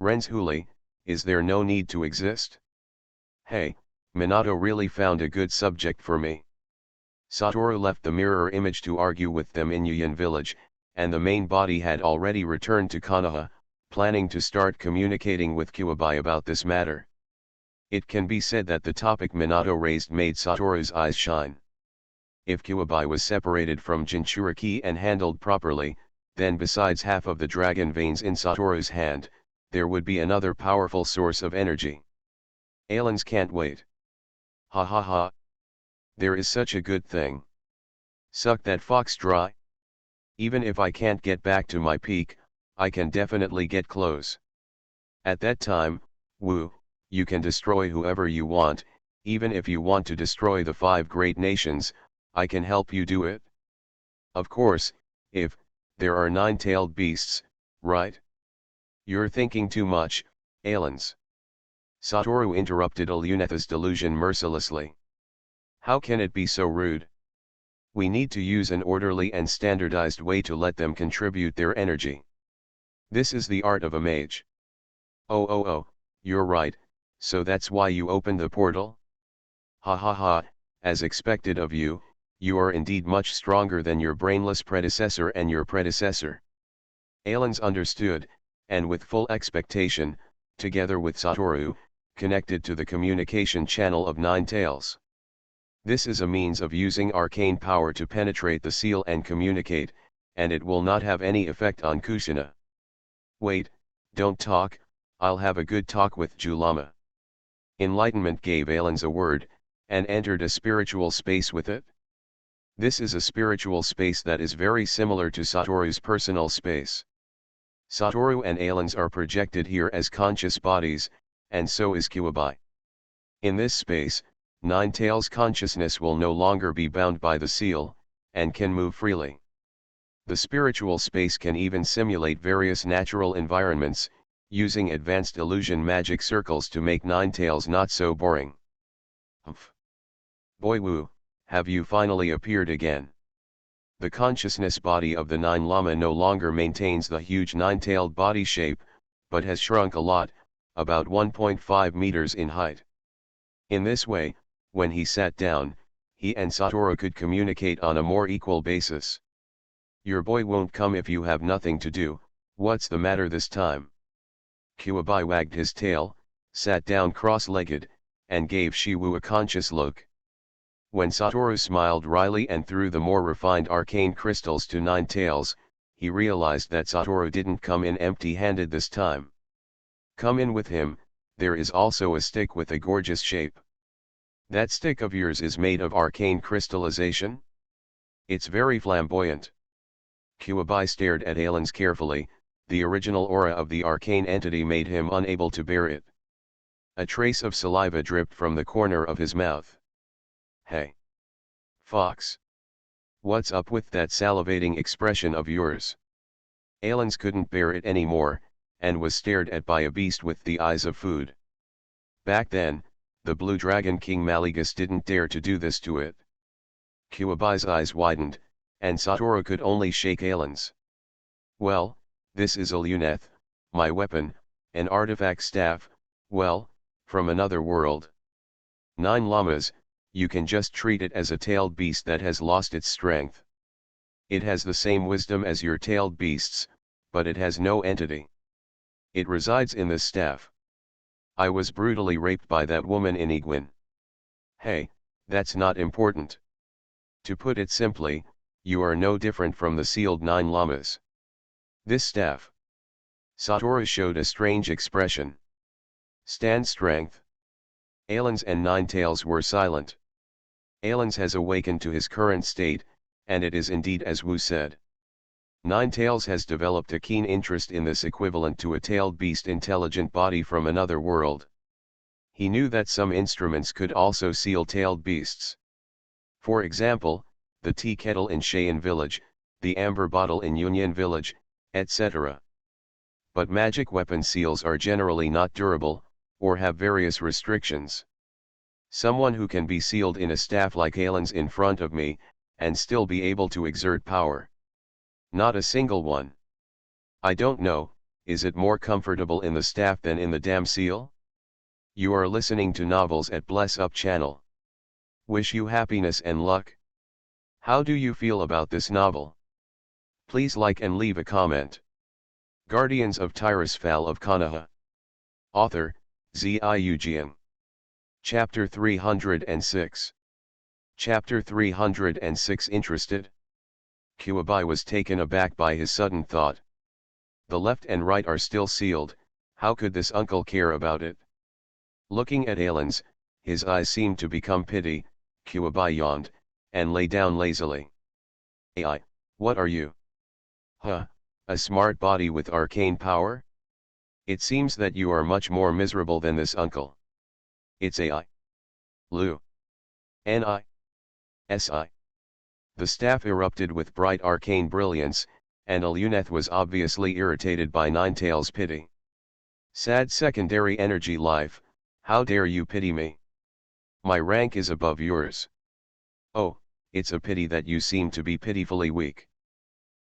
Renzhuli, is there no need to exist? Hey, Minato really found a good subject for me. Satoru left the mirror image to argue with them in Yuyan village, and the main body had already returned to Konoha, planning to start communicating with Kuwabai about this matter. It can be said that the topic Minato raised made Satoru's eyes shine. If Kuwabai was separated from Jinchuriki and handled properly, then besides half of the dragon veins in Satoru's hand, there would be another powerful source of energy. Aliens can't wait. Ha ha ha. There is such a good thing. Suck that fox dry. Even if I can't get back to my peak, I can definitely get close. At that time, Wu, you can destroy whoever you want, even if you want to destroy the 5 great nations, I can help you do it. Of course, if there are 9-tailed beasts, right? You're thinking too much, aliens. Satoru interrupted Alunetha's delusion mercilessly. How can it be so rude? We need to use an orderly and standardized way to let them contribute their energy. This is the art of a mage. Oh, you're right, so that's why you opened the portal? Ha ha ha, as expected of you, you are indeed much stronger than your brainless predecessor and your predecessor. Aliens understood, and with full expectation, together with Satoru, connected to the communication channel of 9 tails. This is a means of using arcane power to penetrate the seal and communicate, and it will not have any effect on Kushina. Wait, don't talk, I'll have a good talk with Julama. Enlightenment gave aliens a word, and entered a spiritual space with it. This is a spiritual space that is very similar to Satoru's personal space. Satoru and aliens are projected here as conscious bodies, and so is Kuwabai. In this space, 9 tails consciousness will no longer be bound by the seal, and can move freely. The spiritual space can even simulate various natural environments, using advanced illusion magic circles to make 9 tails not so boring. Humph. Boy Wu, have you finally appeared again? The consciousness body of the 9 Lama no longer maintains the huge 9-tailed body shape, but has shrunk a lot, about 1.5 meters in height. In this way, when he sat down, he and Satoru could communicate on a more equal basis. Your boy won't come if you have nothing to do, what's the matter this time? Kuwabai wagged his tail, sat down cross-legged, and gave Shiwu a conscious look. When Satoru smiled wryly and threw the more refined arcane crystals to 9 tails, he realized that Satoru didn't come in empty-handed this time. Come in with him, there is also a stick with a gorgeous shape. That stick of yours is made of arcane crystallization? It's very flamboyant. Kuwabai stared at aliens carefully, the original aura of the arcane entity made him unable to bear it. A trace of saliva dripped from the corner of his mouth. Hey! Fox! What's up with that salivating expression of yours? Aliens couldn't bear it anymore, and was stared at by a beast with the eyes of food. Back then, the Blue Dragon King Malegus didn't dare to do this to it. Kuwabai's eyes widened, and Satoru could only shake aliens. Well, this is a luneth, my weapon, an artifact staff, well, from another world. 9 Lamas, you can just treat it as a tailed beast that has lost its strength. It has the same wisdom as your tailed beasts, but it has no entity. It resides in this staff. I was brutally raped by that woman in Iguin. Hey, that's not important. To put it simply, you are no different from the sealed 9 Lamas. This staff. Satoru showed a strange expression. Stand strength. Aliens and 9 tails were silent. Aliens has awakened to his current state, and it is indeed as Wu said. 9 tails has developed a keen interest in this equivalent to a tailed beast intelligent body from another world. He knew that some instruments could also seal tailed beasts. For example, the tea kettle in Cheyenne village, the amber bottle in Union village, etc. But magic weapon seals are generally not durable, or have various restrictions. Someone who can be sealed in a staff like Alan's in front of me, and still be able to exert power. Not a single one. I don't know, is it more comfortable in the staff than in the damn seal? You are listening to Novels at Bless Up channel. Wish you happiness and luck. How do you feel about this novel? Please like and leave a comment. Guardians of Tirisfal of Konoha. Author, Ziujian. Chapter 306. Chapter 306. Interested? Kuwabai was taken aback by his sudden thought. The left and right are still sealed, how could this uncle care about it? Looking at Alan's, his eyes seemed to become pity. Kuwabai yawned, and lay down lazily. AI, what are you? Huh, a smart body with arcane power? It seems that you are much more miserable than this uncle. It's AI. Lu. Ni. Si. The staff erupted with bright arcane brilliance, and Aluneth was obviously irritated by Ninetales' pity. Sad secondary energy life, how dare you pity me? My rank is above yours. Oh, it's a pity that you seem to be pitifully weak.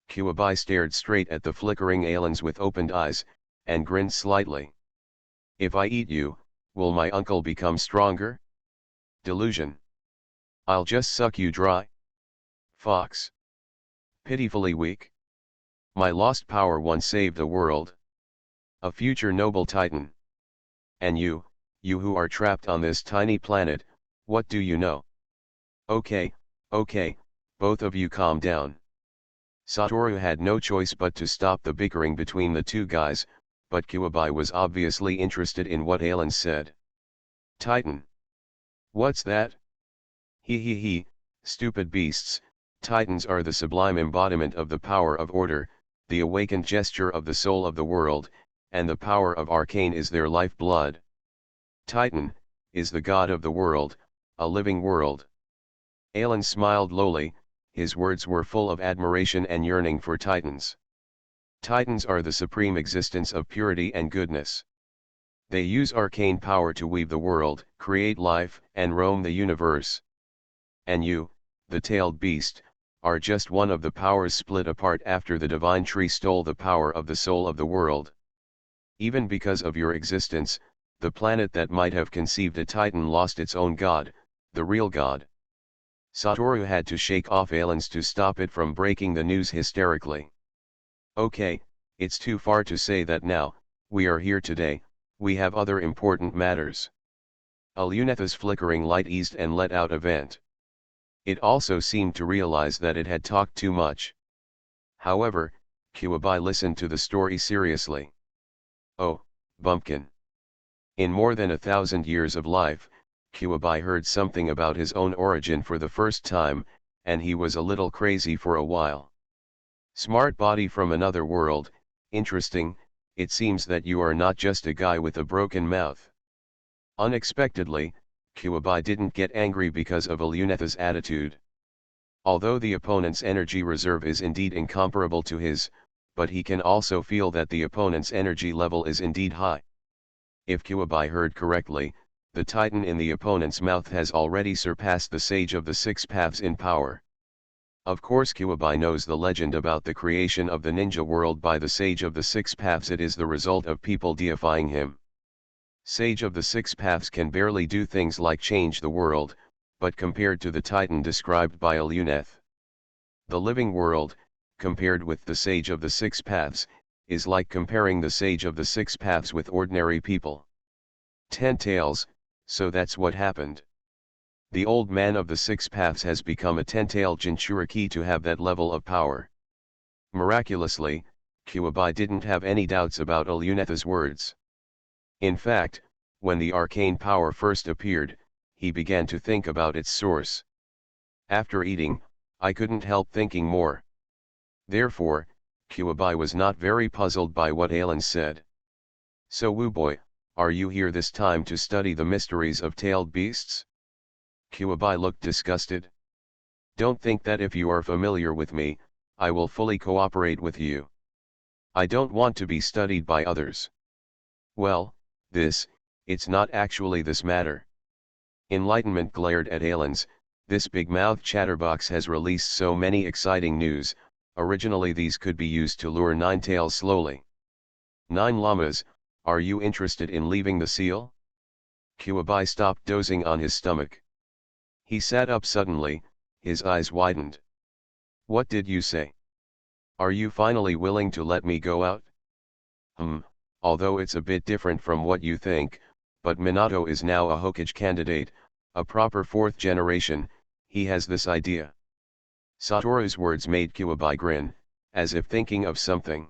Kuwabai stared straight at the flickering Alans with opened eyes, and grinned slightly. If I eat you, will my uncle become stronger? Delusion. I'll just suck you dry. Fox. Pitifully weak? My lost power once saved the world. A future noble titan. And you who are trapped on this tiny planet, what do you know? Okay, both of you calm down. Satoru had no choice but to stop the bickering between the two guys, but Kuwabai was obviously interested in what Alan said. Titan. What's that? He, stupid beasts, titans are the sublime embodiment of the power of order, the awakened gesture of the soul of the world, and the power of arcane is their lifeblood. Titan, is the god of the world, a living world. Alan smiled lowly, his words were full of admiration and yearning for titans. Titans are the supreme existence of purity and goodness. They use arcane power to weave the world, create life, and roam the universe. And you, the tailed beast, are just one of the powers split apart after the divine tree stole the power of the soul of the world. Even because of your existence, the planet that might have conceived a titan lost its own god, the real god. Satoru had to shake off Alan's to stop it from breaking the news hysterically. Okay, it's too far to say that now, we are here today, we have other important matters. Alunetha's flickering light eased and let out a vent. It also seemed to realize that it had talked too much. However, Kuwabai listened to the story seriously. Oh, bumpkin. In more than 1,000 years of life, Kuwabai heard something about his own origin for the first time, and he was a little crazy for a while. Smart body from another world, interesting, it seems that you are not just a guy with a broken mouth. Unexpectedly, Kuwabai didn't get angry because of Alunetha's attitude. Although the opponent's energy reserve is indeed incomparable to his, but he can also feel that the opponent's energy level is indeed high. If Kuwabai heard correctly, the titan in the opponent's mouth has already surpassed the sage of the six paths in power. Of course Kuwabai knows the legend about the creation of the ninja world by the sage of the six paths. It is the result of people deifying him. Sage of the six paths can barely do things like change the world, but compared to the titan described by Aluneth, the living world, compared with the sage of the six paths, is like comparing the sage of the six paths with ordinary people. 10 tails, so that's what happened. The old man of the six paths has become a 10-tailed Jinchuriki to have that level of power. Miraculously, Kuwabai didn't have any doubts about Alunetha's words. In fact, when the arcane power first appeared, he began to think about its source. After eating, I couldn't help thinking more. Therefore, Kuwabai was not very puzzled by what Alan said. So Wooboy, are you here this time to study the mysteries of tailed beasts? Kuwabai looked disgusted. Don't think that if you are familiar with me, I will fully cooperate with you. I don't want to be studied by others. Well, it's not actually this matter. Enlightenment glared at Alan's, this big-mouthed chatterbox has released so many exciting news, Originally these could be used to lure nine tails slowly. 9 llamas, are you interested in leaving the seal? Kuwabai stopped dozing on his stomach. He sat up suddenly, his eyes widened. What did you say? Are you finally willing to let me go out? Although it's a bit different from what you think, but Minato is now a Hokage candidate, a proper 4th generation, he has this idea. Satoru's words made Kuwabai grin, as if thinking of something.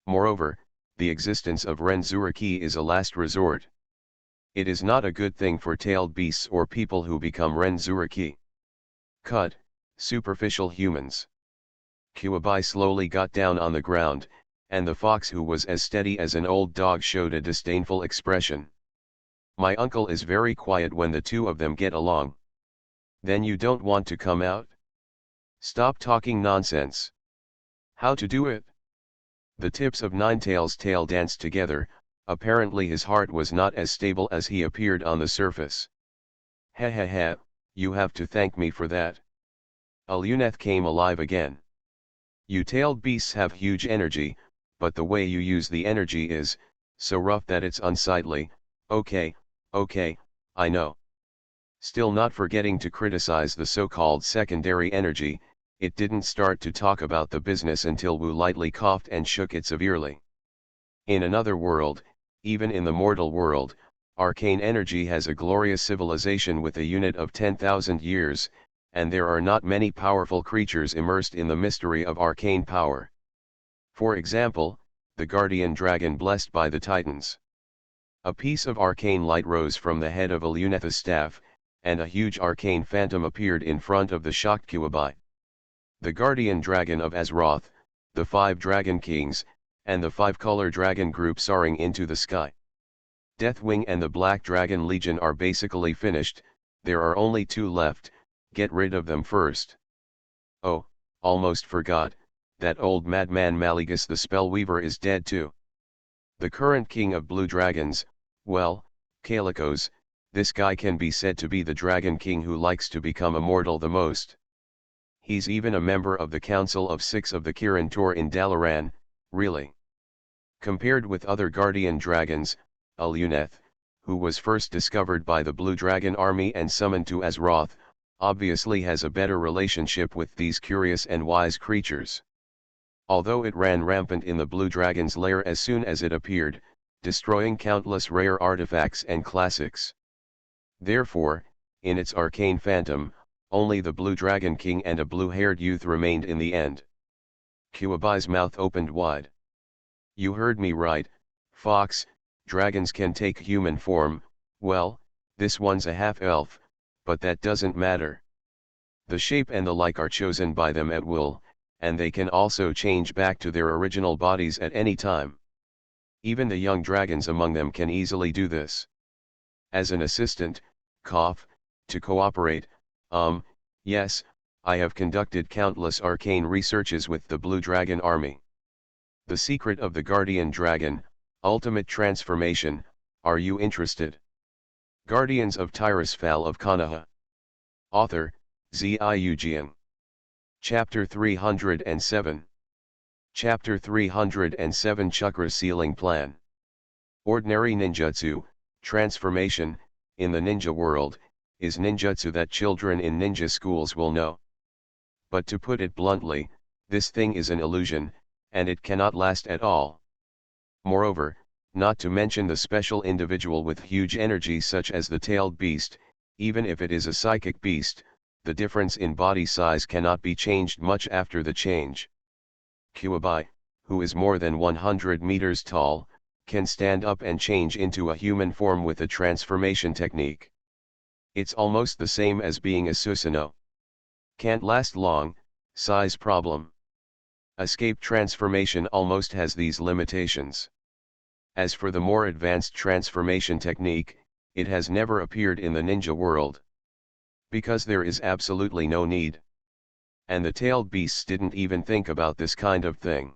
Moreover, the existence of Renzuriki is a last resort. It is not a good thing for tailed beasts or people who become Renzuriki. Cut, superficial humans. Kuwabai slowly got down on the ground, and the fox who was as steady as an old dog showed a disdainful expression. My uncle is very quiet when the two of them get along. Then you don't want to come out? Stop talking nonsense. How to do it? The tips of Ninetail's tail danced together, apparently his heart was not as stable as he appeared on the surface. Ha ha ha, you have to thank me for that. Aluneth came alive again. You tailed beasts have huge energy, but the way you use the energy is so rough that it's unsightly. Okay, I know. Still not forgetting to criticize the so-called secondary energy, it didn't start to talk about the business until Wu lightly coughed and shook it severely. In another world, even in the mortal world, arcane energy has a glorious civilization with a unit of 10,000 years, and there are not many powerful creatures immersed in the mystery of arcane power. For example, the guardian dragon blessed by the Titans. A piece of arcane light rose from the head of Aluneth's staff, and a huge arcane phantom appeared in front of the shocked Kuwabai. The guardian dragon of Azeroth, the 5 dragon kings, and the 5-color dragon group soaring into the sky. Deathwing and the Black Dragon Legion are basically finished, there are only 2 left, get rid of them first. Oh, almost forgot, that old madman Malegus the Spellweaver is dead too. The current king of blue dragons, well, Calicos, this guy can be said to be the dragon king who likes to become immortal the most. He's even a member of the Council of 6 of the Kirin Tor in Dalaran, really. Compared with other guardian dragons, Aluneth, who was first discovered by the Blue Dragon Army and summoned to Azeroth, obviously has a better relationship with these curious and wise creatures. Although it ran rampant in the Blue Dragon's lair as soon as it appeared, destroying countless rare artifacts and classics. Therefore, in its arcane phantom, only the Blue Dragon King and a blue-haired youth remained in the end. Kuwabai's mouth opened wide. You heard me right, Fox, dragons can take human form, well, this one's a half-elf, but that doesn't matter. The shape and the like are chosen by them at will, and they can also change back to their original bodies at any time. Even the young dragons among them can easily do this. As an assistant, to cooperate, yes, I have conducted countless arcane researches with the Blue Dragon Army. The secret of the Guardian Dragon, ultimate transformation, are you interested? Guardians of Tirisfal of Konoha. Author, Ziyu Jian. Chapter 307. Chapter 307 Chakra Sealing Plan. Ordinary ninjutsu, transformation, in the ninja world, is ninjutsu that children in ninja schools will know. But to put it bluntly, this thing is an illusion, and it cannot last at all. Moreover, not to mention the special individual with huge energy such as the tailed beast, even if it is a psychic beast, the difference in body size cannot be changed much after the change. Kuwabai, who is more than 100 meters tall, can stand up and change into a human form with a transformation technique. It's almost the same as being a Susanoo. Can't last long, size problem. Escape transformation almost has these limitations. As for the more advanced transformation technique, it has never appeared in the ninja world. Because there is absolutely no need. And the tailed beasts didn't even think about this kind of thing.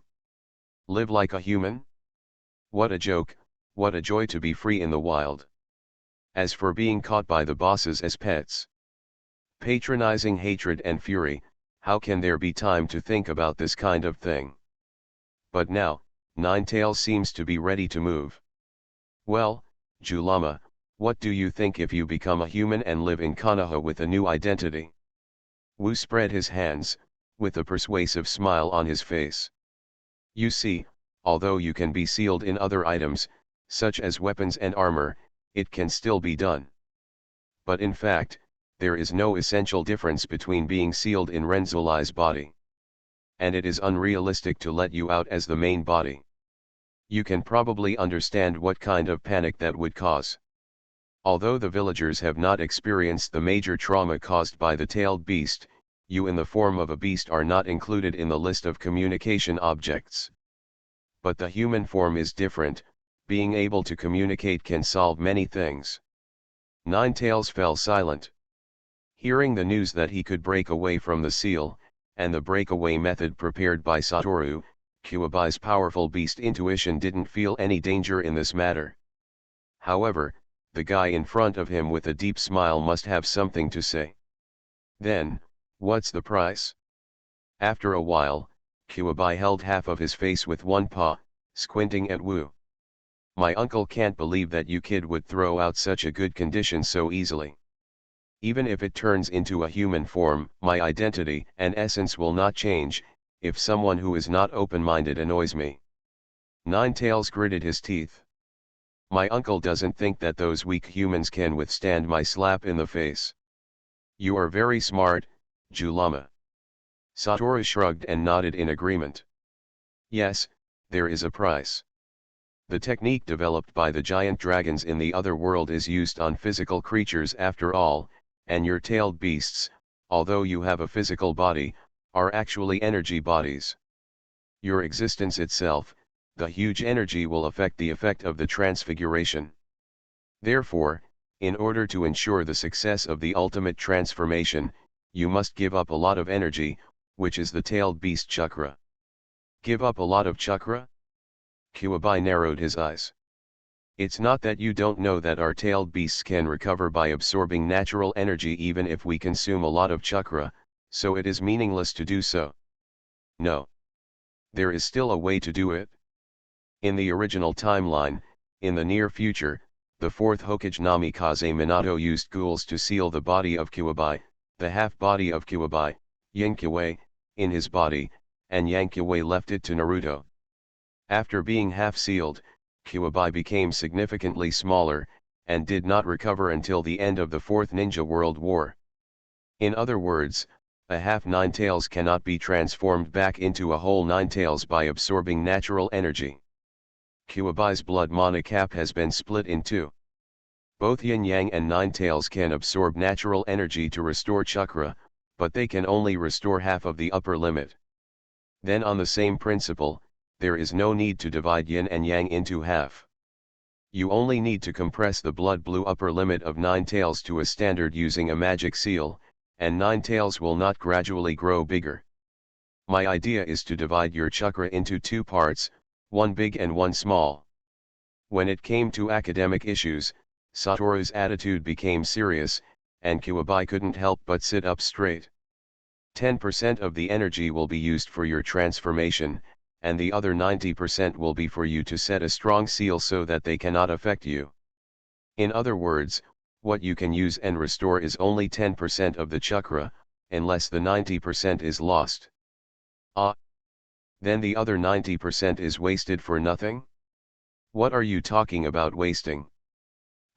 Live like a human? What a joke, what a joy to be free in the wild. As for being caught by the bosses as pets. Patronizing hatred and fury, How can there be time to think about this kind of thing? But now, Ninetales seems to be ready to move. Well, Julama, what do you think if you become a human and live in Konoha with a new identity? Wu spread his hands, with a persuasive smile on his face. You see, although you can be sealed in other items, such as weapons and armor, it can still be done. But in fact, there is no essential difference between being sealed in Renzulai's body. And it is unrealistic to let you out as the main body. You can probably understand what kind of panic that would cause. Although the villagers have not experienced the major trauma caused by the tailed beast, you in the form of a beast are not included in the list of communication objects. But the human form is different. Being able to communicate can solve many things. Ninetales fell silent. Hearing the news that he could break away from the seal, and the breakaway method prepared by Satoru, Kyubai's powerful beast intuition didn't feel any danger in this matter. However, the guy in front of him with a deep smile must have something to say. Then, what's the price? After a while, Kyubai held half of his face with one paw, squinting at Wu. My uncle can't believe that you kid would throw out such a good condition so easily. Even if it turns into a human form, my identity and essence will not change, if someone who is not open-minded annoys me. Ninetales gritted his teeth. My uncle doesn't think that those weak humans can withstand my slap in the face. You are very smart, Julama. Satoru shrugged and nodded in agreement. Yes, there is a price. The technique developed by the giant dragons in the other world is used on physical creatures after all, and your tailed beasts, although you have a physical body, are actually energy bodies. Your existence itself, the huge energy will affect the effect of the transfiguration. Therefore, in order to ensure the success of the ultimate transformation, you must give up a lot of energy, which is the tailed beast chakra. Give up a lot of chakra? Kyubai narrowed his eyes. It's not that you don't know that our tailed beasts can recover by absorbing natural energy even if we consume a lot of chakra, so it is meaningless to do so. No. There is still a way to do it. In the original timeline, in the near future, the fourth Hokage Namikaze Minato used ghouls to seal the body of Kyubai, the half-body of Kyubai, Yankyuei, in his body, and Yankyuei left it to Naruto. After being half-sealed, Kyubai became significantly smaller, and did not recover until the end of the Fourth Ninja World War. In other words, a half Ninetales cannot be transformed back into a whole Ninetales by absorbing natural energy. Kyubai's blood mana cap has been split in two. Both Yin-Yang and Ninetales can absorb natural energy to restore chakra, but they can only restore half of the upper limit. Then on the same principle, there is no need to divide Yin and Yang into half. You only need to compress the blood blue upper limit of Ninetales to a standard using a magic seal, and Ninetales will not gradually grow bigger. My idea is to divide your chakra into two parts, one big and one small. When it came to academic issues, Satoru's attitude became serious, and Kyubai couldn't help but sit up straight. 10% of the energy will be used for your transformation, and the other 90% will be for you to set a strong seal so that they cannot affect you. In other words, what you can use and restore is only 10% of the chakra, unless the 90% is lost. Then the other 90% is wasted for nothing? What are you talking about wasting?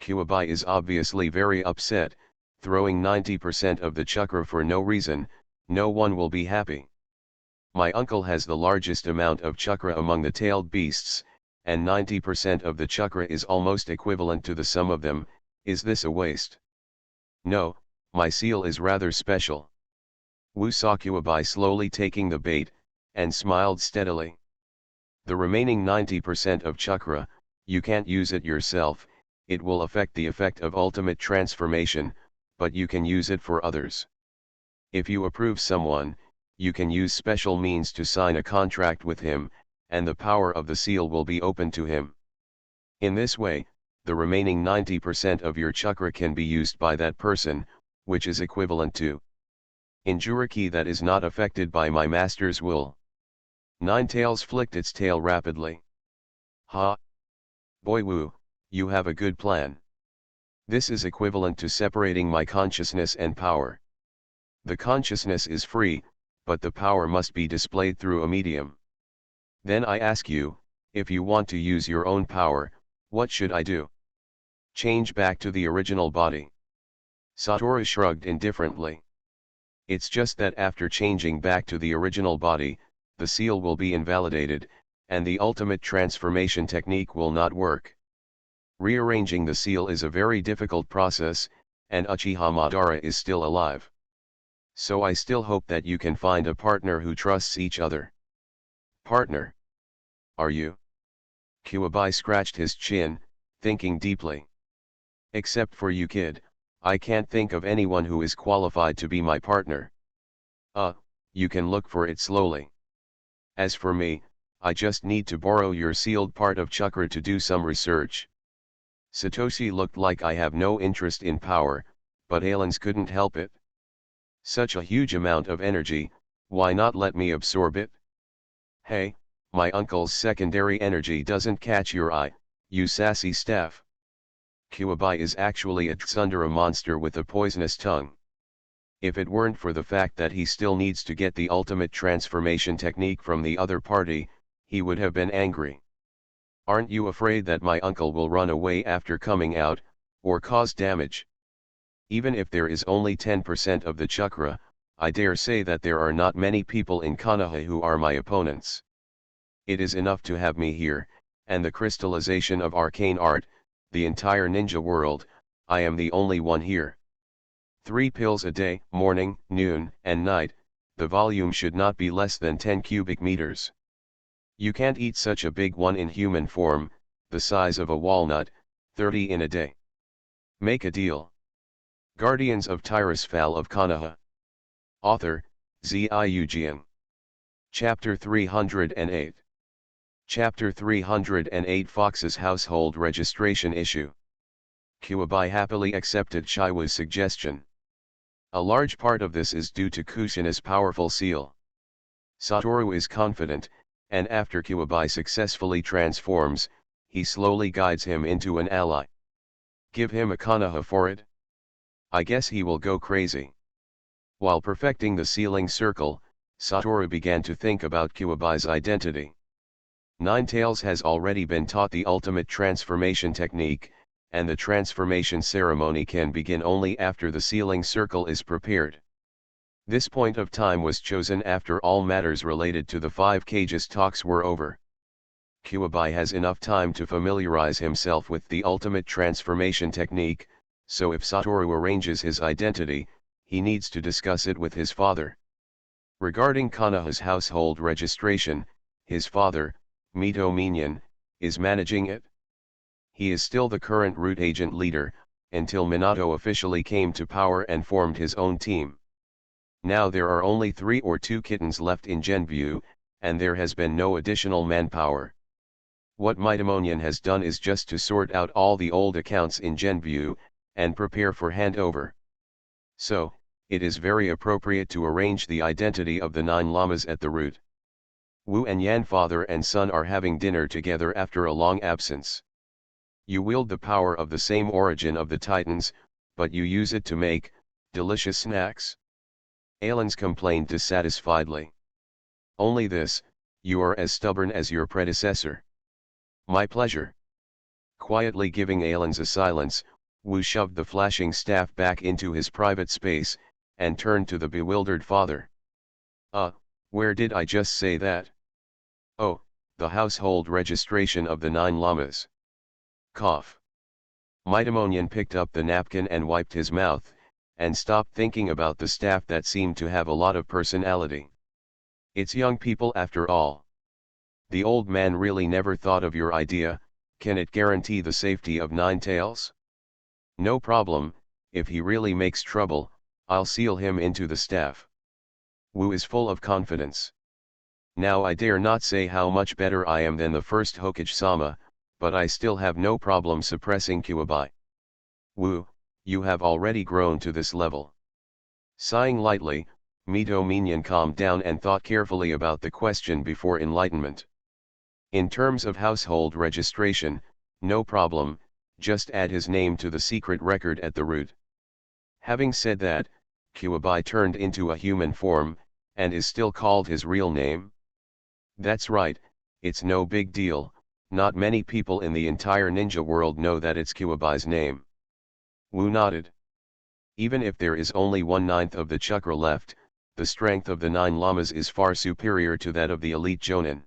Kyubai is obviously very upset. Throwing 90% of the chakra for no reason, no one will be happy. My uncle has the largest amount of chakra among the tailed beasts, and 90% of the chakra is almost equivalent to the sum of them. Is this a waste? No, my seal is rather special. Wu saw Kyubai slowly taking the bait, and smiled steadily. The remaining 90% of chakra, you can't use it yourself, it will affect the effect of ultimate transformation, but you can use it for others. If you approve someone, you can use special means to sign a contract with him, and the power of the seal will be open to him. In this way, the remaining 90% of your chakra can be used by that person, which is equivalent to Injuriki that is not affected by my master's will. Ninetales flicked its tail rapidly. Ha! Boy Wu, you have a good plan. This is equivalent to separating my consciousness and power. The consciousness is free, but the power must be displayed through a medium. Then I ask you, if you want to use your own power, what should I do? Change back to the original body. Satoru shrugged indifferently. It's just that after changing back to the original body, the seal will be invalidated, and the ultimate transformation technique will not work. Rearranging the seal is a very difficult process, and Uchiha Madara is still alive. So I still hope that you can find a partner who trusts each other. Partner? Are you? Kuwabai scratched his chin, thinking deeply. Except for you, kid, I can't think of anyone who is qualified to be my partner. You can look for it slowly. As for me, I just need to borrow your sealed part of chakra to do some research. Satoshi looked like I have no interest in power, but Ailans couldn't help it. Such a huge amount of energy, why not let me absorb it? Hey, my uncle's secondary energy doesn't catch your eye, you sassy staff. Kuwabai is actually a tsundere monster with a poisonous tongue. If it weren't for the fact that he still needs to get the ultimate transformation technique from the other party, he would have been angry. Aren't you afraid that my uncle will run away after coming out, or cause damage? Even if there is only 10% of the chakra, I dare say that there are not many people in Konoha who are my opponents. It is enough to have me here, and the crystallization of arcane art, the entire ninja world, I am the only one here. 3 pills a day, morning, noon, and night, the volume should not be less than 10 cubic meters. You can't eat such a big one in human form, the size of a walnut, 30 in a day. Make a deal. Guardians of Tirisfal of Konoha. Author, Ziujian. Chapter 308. Chapter 308 Fox's Household Registration Issue. Kuwabai happily accepted Shiwu's suggestion. A large part of this is due to Kushina's powerful seal. Satoru is confident, and after Kuwabai successfully transforms, he slowly guides him into an ally. Give him a Konoha for it? I guess he will go crazy. While perfecting the sealing circle, Satoru began to think about Kuwabai's identity. Ninetales has already been taught the ultimate transformation technique, and the transformation ceremony can begin only after the sealing circle is prepared. This point of time was chosen after all matters related to the 5 cages talks were over. Kuwabai has enough time to familiarize himself with the ultimate transformation technique, so if Satoru arranges his identity, he needs to discuss it with his father. Regarding Konoha's household registration, his father, Mito Minion, is managing it. He is still the current root agent leader, until Minato officially came to power and formed his own team. Now there are only 3 or 2 kittens left in Genview, and there has been no additional manpower. What Mitomonian has done is just to sort out all the old accounts in Genview, and prepare for handover. So, it is very appropriate to arrange the identity of the 9 llamas at the root. Wu and Yan, father and son, are having dinner together after a long absence. You wield the power of the same origin of the Titans, but you use it to make delicious snacks. Ailans complained dissatisfiedly. Only this, you are as stubborn as your predecessor. My pleasure. Quietly giving Ailans a silence, Wu shoved the flashing staff back into his private space, and turned to the bewildered father. Where did I just say that? Oh, the household registration of the 9 llamas. Cough. Mitomonian picked up the napkin and wiped his mouth, and stopped thinking about the staff that seemed to have a lot of personality. It's young people after all. The old man really never thought of your idea. Can it guarantee the safety of Ninetales? No problem, if he really makes trouble, I'll seal him into the staff. Wu is full of confidence. Now I dare not say how much better I am than the first Hokage-sama, but I still have no problem suppressing Kuwabai. Wu, you have already grown to this level. Sighing lightly, Mito Minion calmed down and thought carefully about the question before enlightenment. In terms of household registration, no problem, just add his name to the secret record at the root. Having said that, Kuwabai turned into a human form, and is still called his real name? That's right, it's no big deal, not many people in the entire ninja world know that it's Kuwabai's name. Wu nodded. Even if there is only 1/9 of the chakra left, the strength of the 9 lamas is far superior to that of the elite Jonin.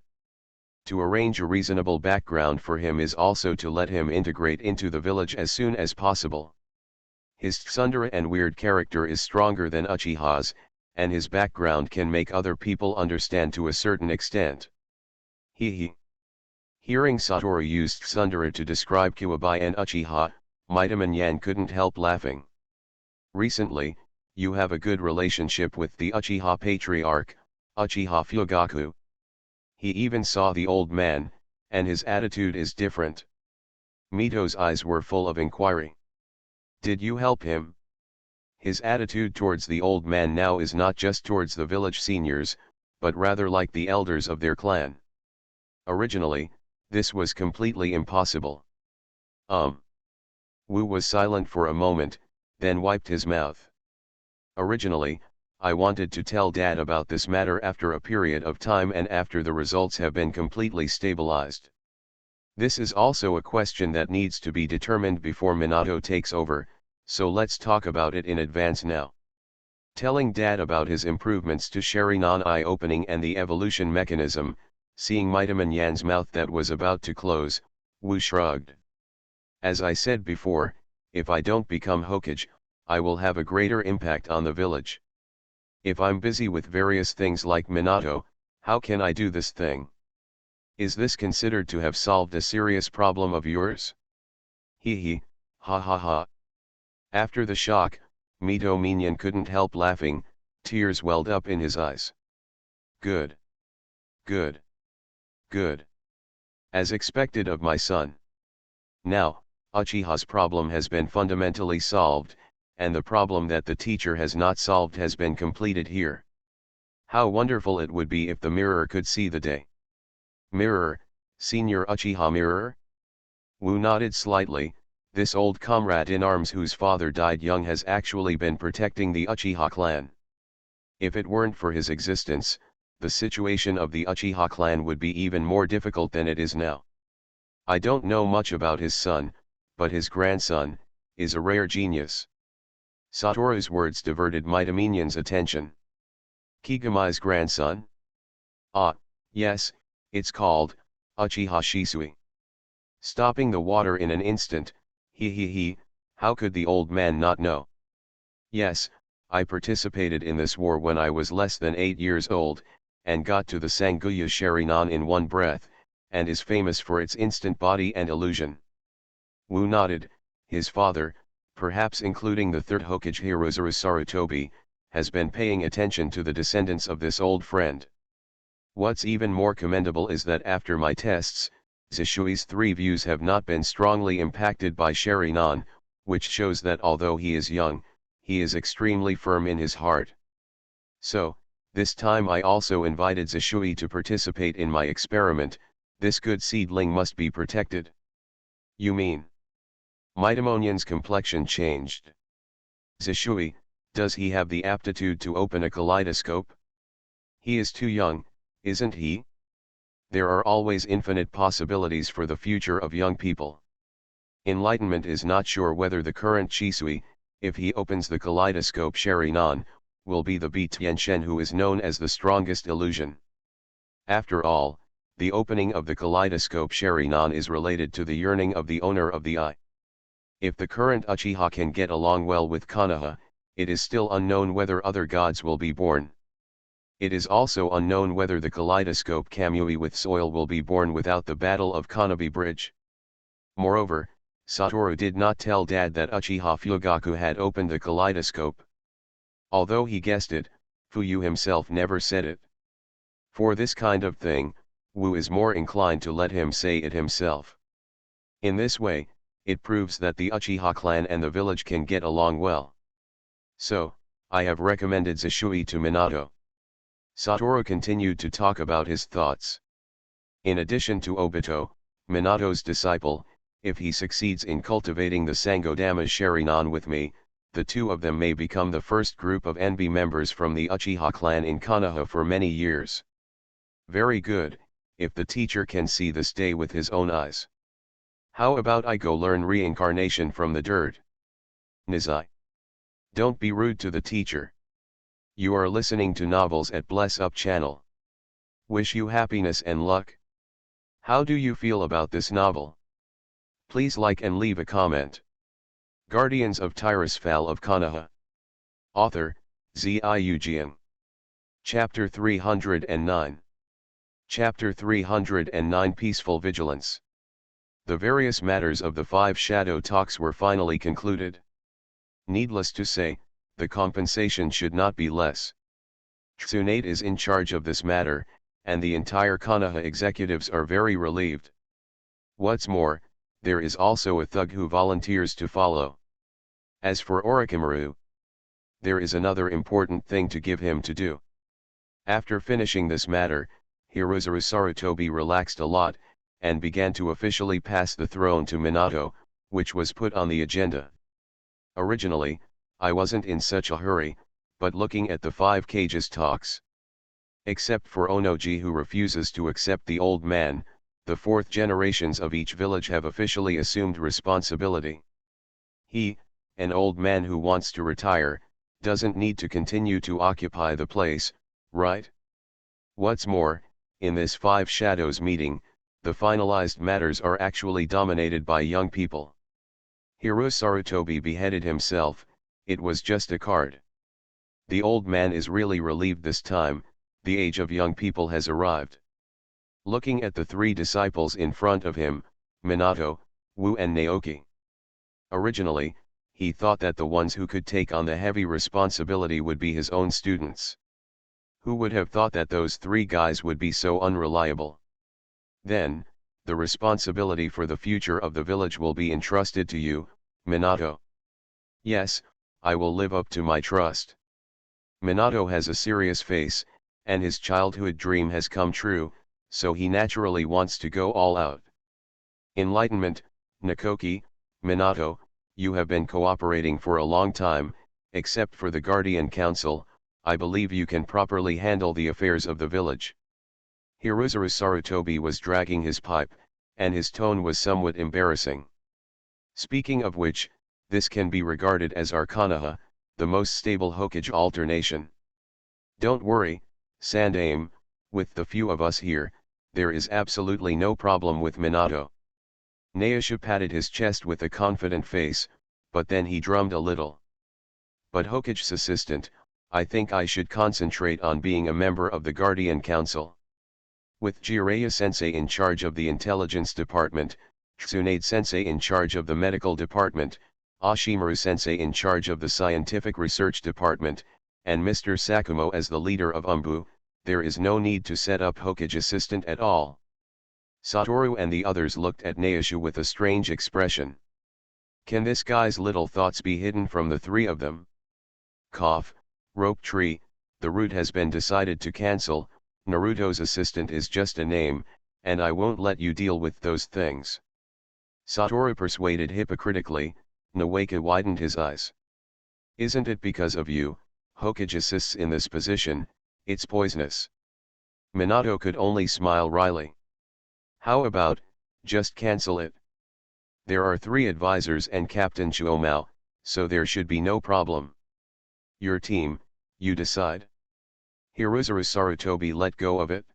To arrange a reasonable background for him is also to let him integrate into the village as soon as possible. His tsundere and weird character is stronger than Uchiha's, and his background can make other people understand to a certain extent. He. Hearing Satoru used tsundere to describe Kuwabai and Uchiha, Mightyman Yan couldn't help laughing. Recently, you have a good relationship with the Uchiha patriarch, Uchiha Fugaku. He even saw the old man, and his attitude is different. Mito's eyes were full of inquiry. Did you help him? His attitude towards the old man now is not just towards the village seniors, but rather like the elders of their clan. Originally, this was completely impossible. Wu was silent for a moment, then wiped his mouth. Originally, I wanted to tell Dad about this matter after a period of time and after the results have been completely stabilized. This is also a question that needs to be determined before Minato takes over, so let's talk about it in advance now. Telling Dad about his improvements to Sharingan eye opening and the evolution mechanism, seeing Mightyman Yan's mouth that was about to close, Wu shrugged. As I said before, if I don't become Hokage, I will have a greater impact on the village. If I'm busy with various things like Minato, how can I do this thing? Is this considered to have solved a serious problem of yours? Hee, ha ha ha. After the shock, Mito Minion couldn't help laughing, tears welled up in his eyes. Good. Good. Good. As expected of my son. Now, Uchiha's problem has been fundamentally solved, and the problem that the teacher has not solved has been completed here. How wonderful it would be if the mirror could see the day. Mirror, Senior Uchiha Mirror? Wu nodded slightly. This old comrade in arms whose father died young has actually been protecting the Uchiha clan. If it weren't for his existence, the situation of the Uchiha clan would be even more difficult than it is now. I don't know much about his son, but his grandson is a rare genius. Satoru's words diverted Mightyminion's attention. Kigamai's grandson? Ah, yes, it's called Uchiha Shisui. Stopping the water in an instant, he, how could the old man not know? Yes, I participated in this war when I was less than 8 years old, and got to the Sanguya Sharingan in one breath, and is famous for its instant body and illusion. Wu nodded. His father, perhaps including the third Hokage Hirozaru Sarutobi, has been paying attention to the descendants of this old friend. What's even more commendable is that after my tests, Zishui's 3 views have not been strongly impacted by Sharingan, which shows that although he is young, he is extremely firm in his heart. So, this time I also invited Zishui to participate in my experiment. This good seedling must be protected. You mean? Mightymonion's complexion changed. Zishui, does he have the aptitude to open a kaleidoscope? He is too young, isn't he? There are always infinite possibilities for the future of young people. Enlightenment is not sure whether the current Shisui, if he opens the kaleidoscope Sharingan, will be the Tianchen who is known as the strongest illusion. After all, the opening of the kaleidoscope Sharingan is related to the yearning of the owner of the eye. If the current Uchiha can get along well with Konoha, it is still unknown whether other gods will be born. It is also unknown whether the kaleidoscope Kamui with soil will be born without the Battle of Konoha Bridge. Moreover, Satoru did not tell Dad that Uchiha Fugaku had opened the kaleidoscope. Although he guessed it, Fuyu himself never said it. For this kind of thing, Wu is more inclined to let him say it himself. In this way, it proves that the Uchiha clan and the village can get along well. So, I have recommended Zushui to Minato. Satoru continued to talk about his thoughts. In addition to Obito, Minato's disciple, if he succeeds in cultivating the Sangodama Sharingan with me, the two of them may become the first group of NB members from the Uchiha clan in Konoha for many years. Very good, if the teacher can see this day with his own eyes. How about I go learn reincarnation from the dirt? Nizai. Don't be rude to the teacher. You are listening to novels at Bless Up channel. Wish you happiness and luck. How do you feel about this novel? Please like and leave a comment. Guardians of Tirisfal of Konoha. Author, Ziujian. Chapter 309. Chapter 309 Peaceful Vigilance. The various matters of the 5 shadow talks were finally concluded. Needless to say, the compensation should not be less. Tsunade is in charge of this matter, and the entire Konoha executives are very relieved. What's more, there is also a thug who volunteers to follow. As for Orochimaru, there is another important thing to give him to do. After finishing this matter, Hiruzaru Sarutobi relaxed a lot, and began to officially pass the throne to Minato, which was put on the agenda. Originally, I wasn't in such a hurry, but looking at the 5 cages talks. Except for Onoji who refuses to accept the old man, the 4th generations of each village have officially assumed responsibility. He, an old man who wants to retire, doesn't need to continue to occupy the place, right? What's more, in this 5 shadows meeting, the finalized matters are actually dominated by young people. Hiru Sarutobi beheaded himself, it was just a card. The old man is really relieved this time, the age of young people has arrived. Looking at the 3 disciples in front of him, Minato, Wu and Naoki. Originally, he thought that the ones who could take on the heavy responsibility would be his own students. Who would have thought that those 3 guys would be so unreliable? Then, the responsibility for the future of the village will be entrusted to you, Minato. Yes, I will live up to my trust. Minato has a serious face, and his childhood dream has come true, so he naturally wants to go all out. Enlightenment, Nakoki, Minato, you have been cooperating for a long time, except for the Guardian Council, I believe you can properly handle the affairs of the village. Hiruzaru Sarutobi was dragging his pipe, and his tone was somewhat embarrassing. Speaking of which, this can be regarded as our Konoha, the most stable Hokage alternation. Don't worry, Sandaime, with the few of us here, there is absolutely no problem with Minato. Naosha patted his chest with a confident face, but then he drummed a little. But Hokage's assistant, I think I should concentrate on being a member of the Guardian Council. With Jiraiya-sensei in charge of the intelligence department, Tsunade-sensei in charge of the medical department, Ashimaru-sensei in charge of the scientific research department, and Mr. Sakumo as the leader of Umbu, there is no need to set up Hokage assistant at all. Satoru and the others looked at Naosha with a strange expression. Can this guy's little thoughts be hidden from the 3 of them? Cough, rope tree, the route has been decided to cancel, Naruto's assistant is just a name, and I won't let you deal with those things. Satoru persuaded hypocritically, Nawaka widened his eyes. Isn't it because of you, Hokage assists in this position, it's poisonous. Minato could only smile wryly. How about, just cancel it? There are 3 advisors and Captain Chuomao, so there should be no problem. Your team, you decide. Hiruzaru Sarutobi let go of it.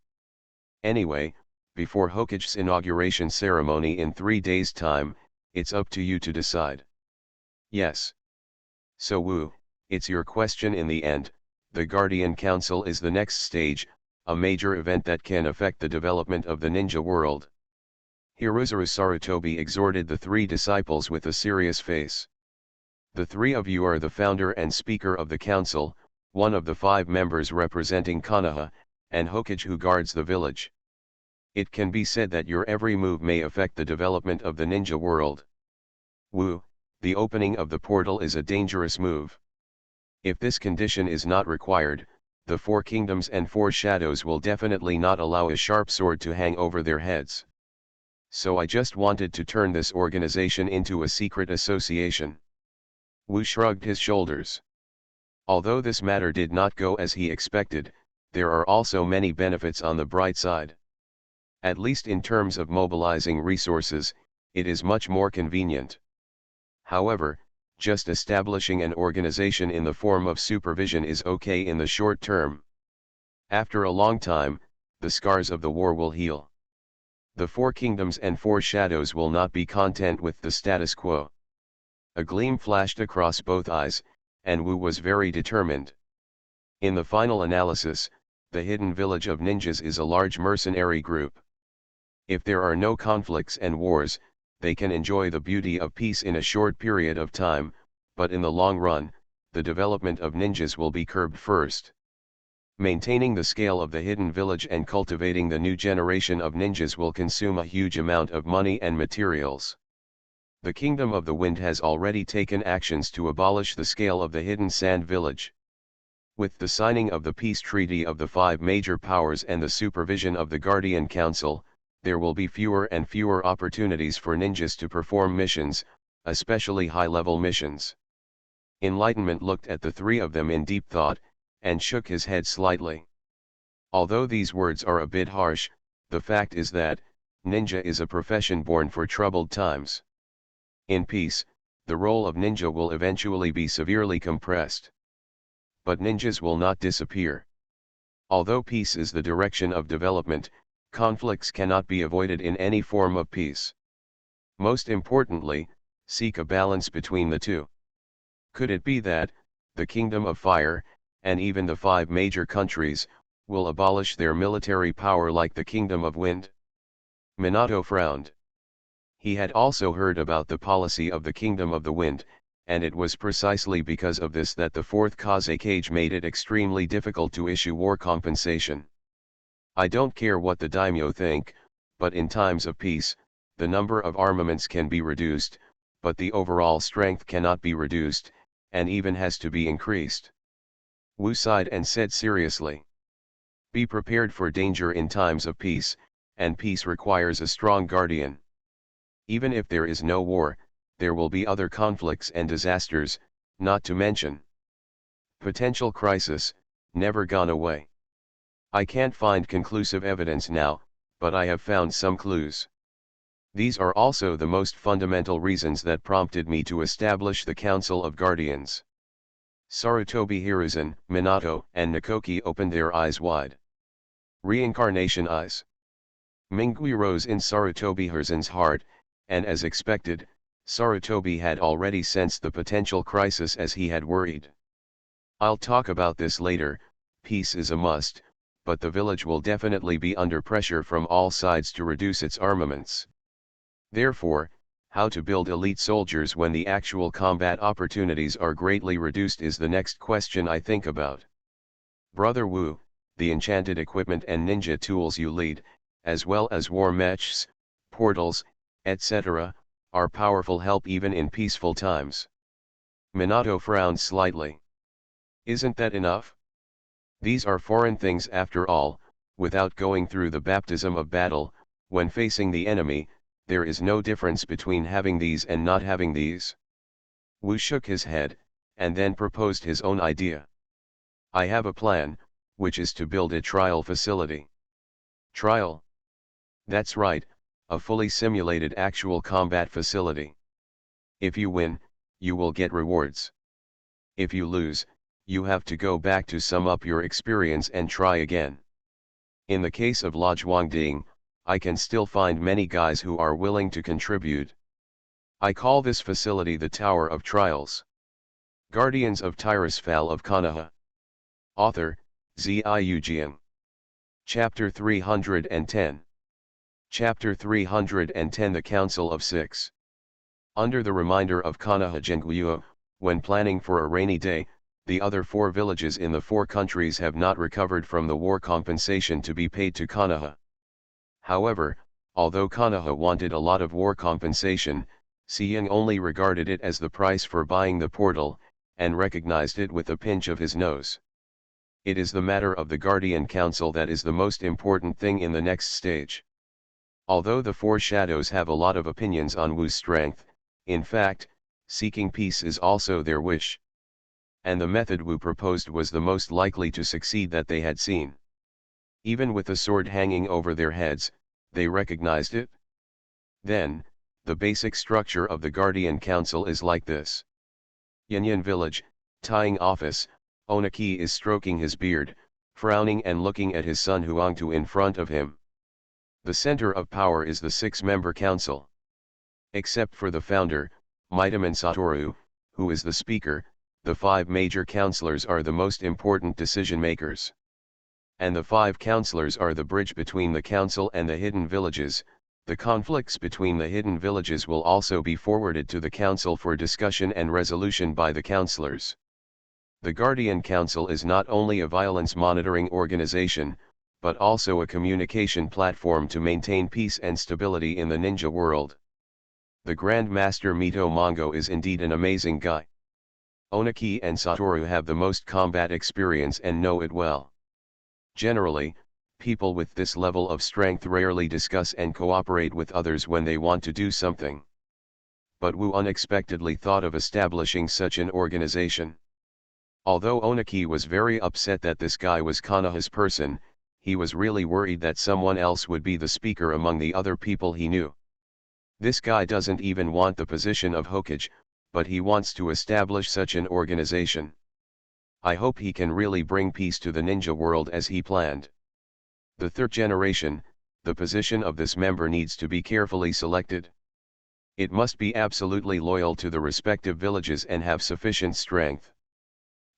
Anyway, before Hokage's inauguration ceremony in 3 days' time, it's up to you to decide. Yes. So Wu, it's your question in the end. The Guardian Council is the next stage, a major event that can affect the development of the ninja world. Hiruzaru Sarutobi exhorted the 3 disciples with a serious face. The 3 of you are the founder and speaker of the council, one of the 5 members representing Konoha, and Hokage who guards the village. It can be said that your every move may affect the development of the ninja world. Wu, the opening of the portal is a dangerous move. If this condition is not required, the four kingdoms and four shadows will definitely not allow a sharp sword to hang over their heads. So I just wanted to turn this organization into a secret association. Wu shrugged his shoulders. Although this matter did not go as he expected, there are also many benefits on the bright side. At least in terms of mobilizing resources, it is much more convenient. However, just establishing an organization in the form of supervision is okay in the short term. After a long time, the scars of the war will heal. The four kingdoms and four shadows will not be content with the status quo. A gleam flashed across both eyes, and Wu was very determined. In the final analysis, the hidden village of ninjas is a large mercenary group. If there are no conflicts and wars, they can enjoy the beauty of peace in a short period of time, but in the long run, the development of ninjas will be curbed first. Maintaining the scale of the hidden village and cultivating the new generation of ninjas will consume a huge amount of money and materials. The Kingdom of the Wind has already taken actions to abolish the scale of the hidden sand village. With the signing of the peace treaty of the five major powers and the supervision of the Guardian Council, there will be fewer and fewer opportunities for ninjas to perform missions, especially high-level missions. Enlightenment looked at the three of them in deep thought, and shook his head slightly. Although these words are a bit harsh, the fact is that, ninja is a profession born for troubled times. In peace, the role of ninja will eventually be severely compressed. But ninjas will not disappear. Although peace is the direction of development, conflicts cannot be avoided in any form of peace. Most importantly, seek a balance between the two. Could it be that, the Kingdom of Fire, and even the five major countries, will abolish their military power like the Kingdom of Wind? Minato frowned. He had also heard about the policy of the Kingdom of the Wind, and it was precisely because of this that the fourth Kazekage made it extremely difficult to issue war compensation. I don't care what the daimyo think, but in times of peace, the number of armaments can be reduced, but the overall strength cannot be reduced, and even has to be increased. Wu sighed and said seriously. Be prepared for danger in times of peace, and peace requires a strong guardian. Even if there is no war, there will be other conflicts and disasters, not to mention potential crisis, never gone away. I can't find conclusive evidence now, but I have found some clues. These are also the most fundamental reasons that prompted me to establish the Council of Guardians. Sarutobi Hiruzen, Minato, and Nakoki opened their eyes wide. Reincarnation eyes. Mingui rose in Sarutobi Hiruzen's heart, and as expected, Sarutobi had already sensed the potential crisis as he had worried. I'll talk about this later, peace is a must, but the village will definitely be under pressure from all sides to reduce its armaments. Therefore, how to build elite soldiers when the actual combat opportunities are greatly reduced is the next question I think about. Brother Wu, the enchanted equipment and ninja tools you lead, as well as war mechs, portals, etc., are powerful help even in peaceful times. Minato frowned slightly. Isn't that enough? These are foreign things after all, without going through the baptism of battle, when facing the enemy, there is no difference between having these and not having these. Wu shook his head, and then proposed his own idea. I have a plan, which is to build a trial facility. Trial? That's right, a fully simulated actual combat facility. If you win, you will get rewards. If you lose, you have to go back to sum up your experience and try again. In the case of La Zhuangding, I can still find many guys who are willing to contribute. I call this facility the Tower of Trials. Guardians of Tirisfal of Konoha. Author, Ziyu Jiang. Chapter 310. Chapter 310 The Council of Six. Under the reminder of Konoha Genguyo, when planning for a rainy day, the other four villages in the four countries have not recovered from the war compensation to be paid to Konoha. However, although Konoha wanted a lot of war compensation, Seiyang only regarded it as the price for buying the portal, and recognized it with a pinch of his nose. It is the matter of the Guardian Council that is the most important thing in the next stage. Although the four shadows have a lot of opinions on Wu's strength, in fact, seeking peace is also their wish. And the method Wu proposed was the most likely to succeed that they had seen. Even with the sword hanging over their heads, they recognized it. Then, the basic structure of the Guardian Council is like this. Yanyan Village, tying office, Onaki is stroking his beard, frowning and looking at his son Huangtu in front of him. The center of power is the six-member council. Except for the founder, Maitaman Satoru, who is the speaker, the five major counselors are the most important decision-makers. And the five counselors are the bridge between the council and the hidden villages. The conflicts between the hidden villages will also be forwarded to the council for discussion and resolution by the counselors. The Guardian Council is not only a violence monitoring organization, but also a communication platform to maintain peace and stability in the ninja world. The Grand Master Mito Mongo is indeed an amazing guy. Onaki and Satoru have the most combat experience and know it well. Generally, people with this level of strength rarely discuss and cooperate with others when they want to do something. But Wu unexpectedly thought of establishing such an organization. Although Onaki was very upset that this guy was Konoha's person, he was really worried that someone else would be the speaker among the other people he knew. This guy doesn't even want the position of Hokage, but he wants to establish such an organization. I hope he can really bring peace to the ninja world as he planned. The third generation, the position of this member needs to be carefully selected. It must be absolutely loyal to the respective villages and have sufficient strength.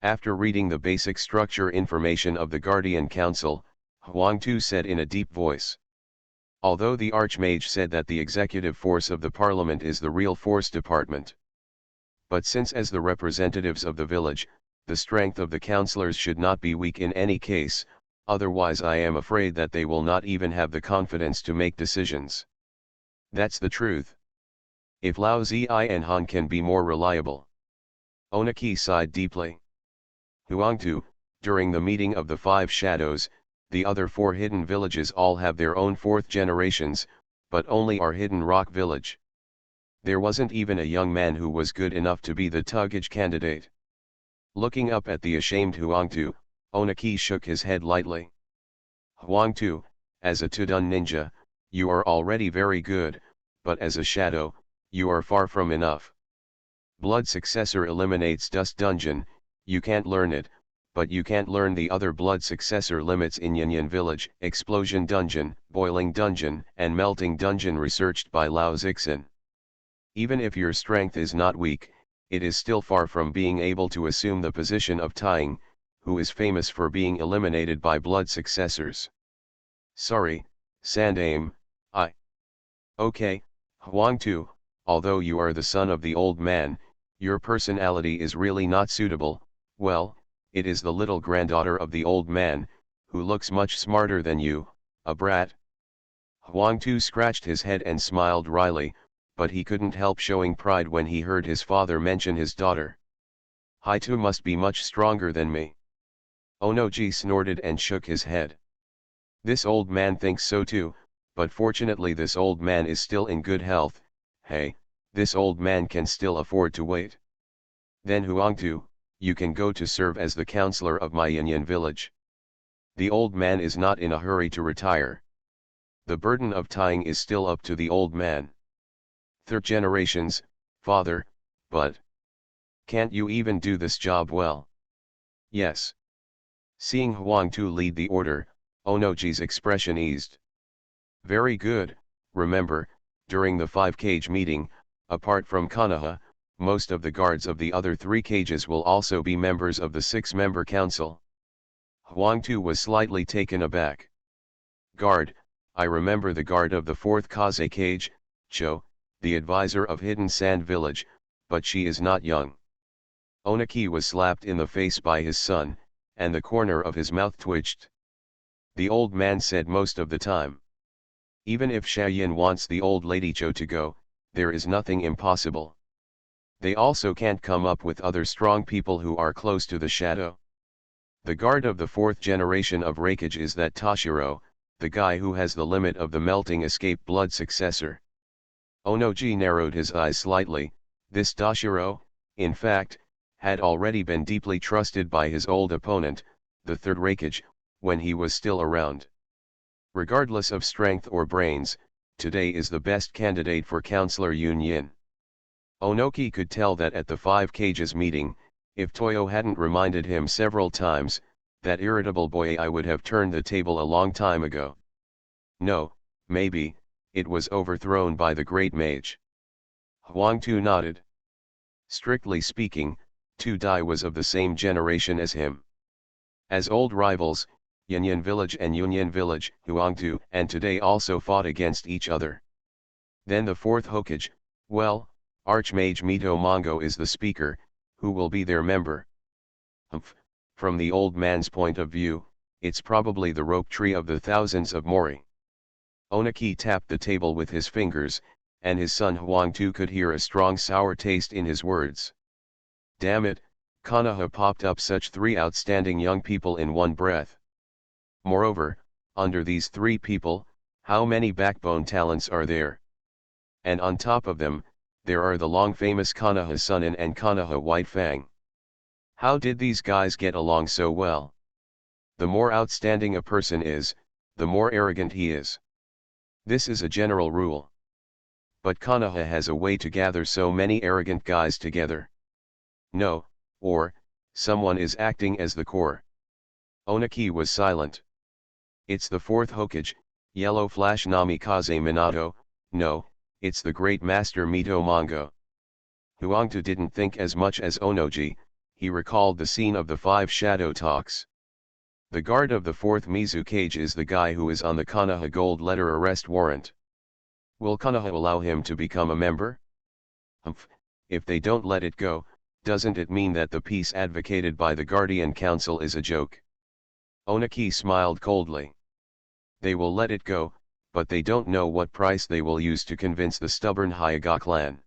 After reading the basic structure information of the Guardian Council, Huangtu said in a deep voice. Although the Archmage said that the executive force of the parliament is the real force department. But since as the representatives of the village, the strength of the councillors should not be weak in any case, otherwise I am afraid that they will not even have the confidence to make decisions. That's the truth. If Lao Zi and Han can be more reliable. Onaki sighed deeply. Huangtu, during the meeting of the five shadows, the other four hidden villages all have their own fourth generations, but only our hidden rock village. There wasn't even a young man who was good enough to be the Tugage candidate. Looking up at the ashamed Huangtu, Onaki shook his head lightly. Huangtu, as a Tudun ninja, you are already very good, but as a shadow, you are far from enough. Blood Successor eliminates Dust Dungeon, you can't learn it, but you can't learn the other Blood Successor limits in Yanyan Village, Explosion Dungeon, Boiling Dungeon, and Melting Dungeon researched by Lao Zixin. Even if your strength is not weak, it is still far from being able to assume the position of Tying, who is famous for being eliminated by Blood Successors. Sorry, Sandaime, Okay, Huangtu, although you are the son of the old man, your personality is really not suitable. Well, it is the little granddaughter of the old man, who looks much smarter than you, a brat. Huangtu scratched his head and smiled wryly, but he couldn't help showing pride when he heard his father mention his daughter. Haitu must be much stronger than me. Onoji snorted and shook his head. This old man thinks so too, but fortunately this old man is still in good health. Hey, this old man can still afford to wait. Then Huangtu, you can go to serve as the counselor of my Yanyan village. The old man is not in a hurry to retire. The burden of tying is still up to the old man. Third generations, father, but can't you even do this job well? Yes. Seeing Huangtu lead the order, Onoji's expression eased. Very good. Remember, during the 5-cage meeting, apart from Konoha, most of the guards of the other 3 cages will also be members of the 6-member council. Huangtu was slightly taken aback. Guard, I remember the guard of the 4th Kaze cage, Cho, the advisor of Hidden Sand Village, but she is not young. Onaki was slapped in the face by his son, and the corner of his mouth twitched. The old man said most of the time. Even if Shayin wants the old lady Cho to go, there is nothing impossible. They also can't come up with other strong people who are close to the shadow. The guard of the fourth generation of Raikage is that Toshiro, the guy who has the limit of the melting escape blood successor. Onoji narrowed his eyes slightly. This Toshiro, in fact, had already been deeply trusted by his old opponent, the third Raikage, when he was still around. Regardless of strength or brains, today is the best candidate for Counselor Yunyin. Onoki could tell that at the 5 Cages meeting, if Toyo hadn't reminded him several times, that irritable boy I would have turned the table a long time ago. No, maybe, it was overthrown by the great mage. Huang Tu nodded. Strictly speaking, Tu Dai was of the same generation as him. As old rivals, Yunyan Village and Yunyan Village, Huang Tu and today also fought against each other. Then the fourth Hokage, well, Archmage Mito Mongo is the speaker, who will be their member. From the old man's point of view, it's probably the rope tree of the thousands of Mori. Onaki tapped the table with his fingers, and his son Huang Tu could hear a strong sour taste in his words. Damn it, Konoha popped up such 3 outstanding young people in one breath. Moreover, under these 3 people, how many backbone talents are there? And on top of them, there are the long-famous Konoha Sunin and Konoha White Fang. How did these guys get along so well? The more outstanding a person is, the more arrogant he is. This is a general rule. But Konoha has a way to gather so many arrogant guys together. No, or, someone is acting as the core. Onaki was silent. It's the fourth Hokage, Yellow Flash Namikaze Minato, no, it's the great master Mito Mongo. Huangtu didn't think as much as Onoji, he recalled the scene of the 5 shadow talks. The guard of the 4th Mizu Cage is the guy who is on the Konoha gold letter arrest warrant. Will Konoha allow him to become a member? If they don't let it go, doesn't it mean that the peace advocated by the Guardian Council is a joke? Onaki smiled coldly. They will let it go, but they don't know what price they will use to convince the stubborn Hyuga clan.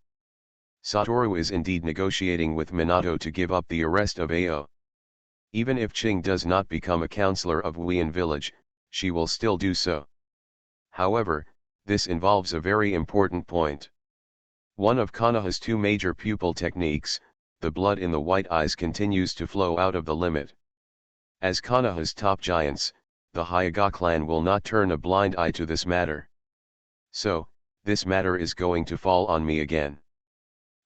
Satoru is indeed negotiating with Minato to give up the arrest of Ao. Even if Ching does not become a counselor of Wuyan village, she will still do so. However, this involves a very important point. One of Konoha's 2 major pupil techniques, the blood in the white eyes, continues to flow out of the limit. As Konoha's top giants, the Hyuga clan will not turn a blind eye to this matter. So, this matter is going to fall on me again.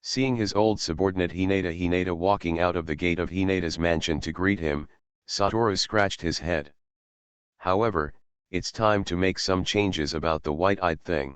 Seeing his old subordinate Hinata walking out of the gate of Hinata's mansion to greet him, Satoru scratched his head. However, it's time to make some changes about the white-eyed thing.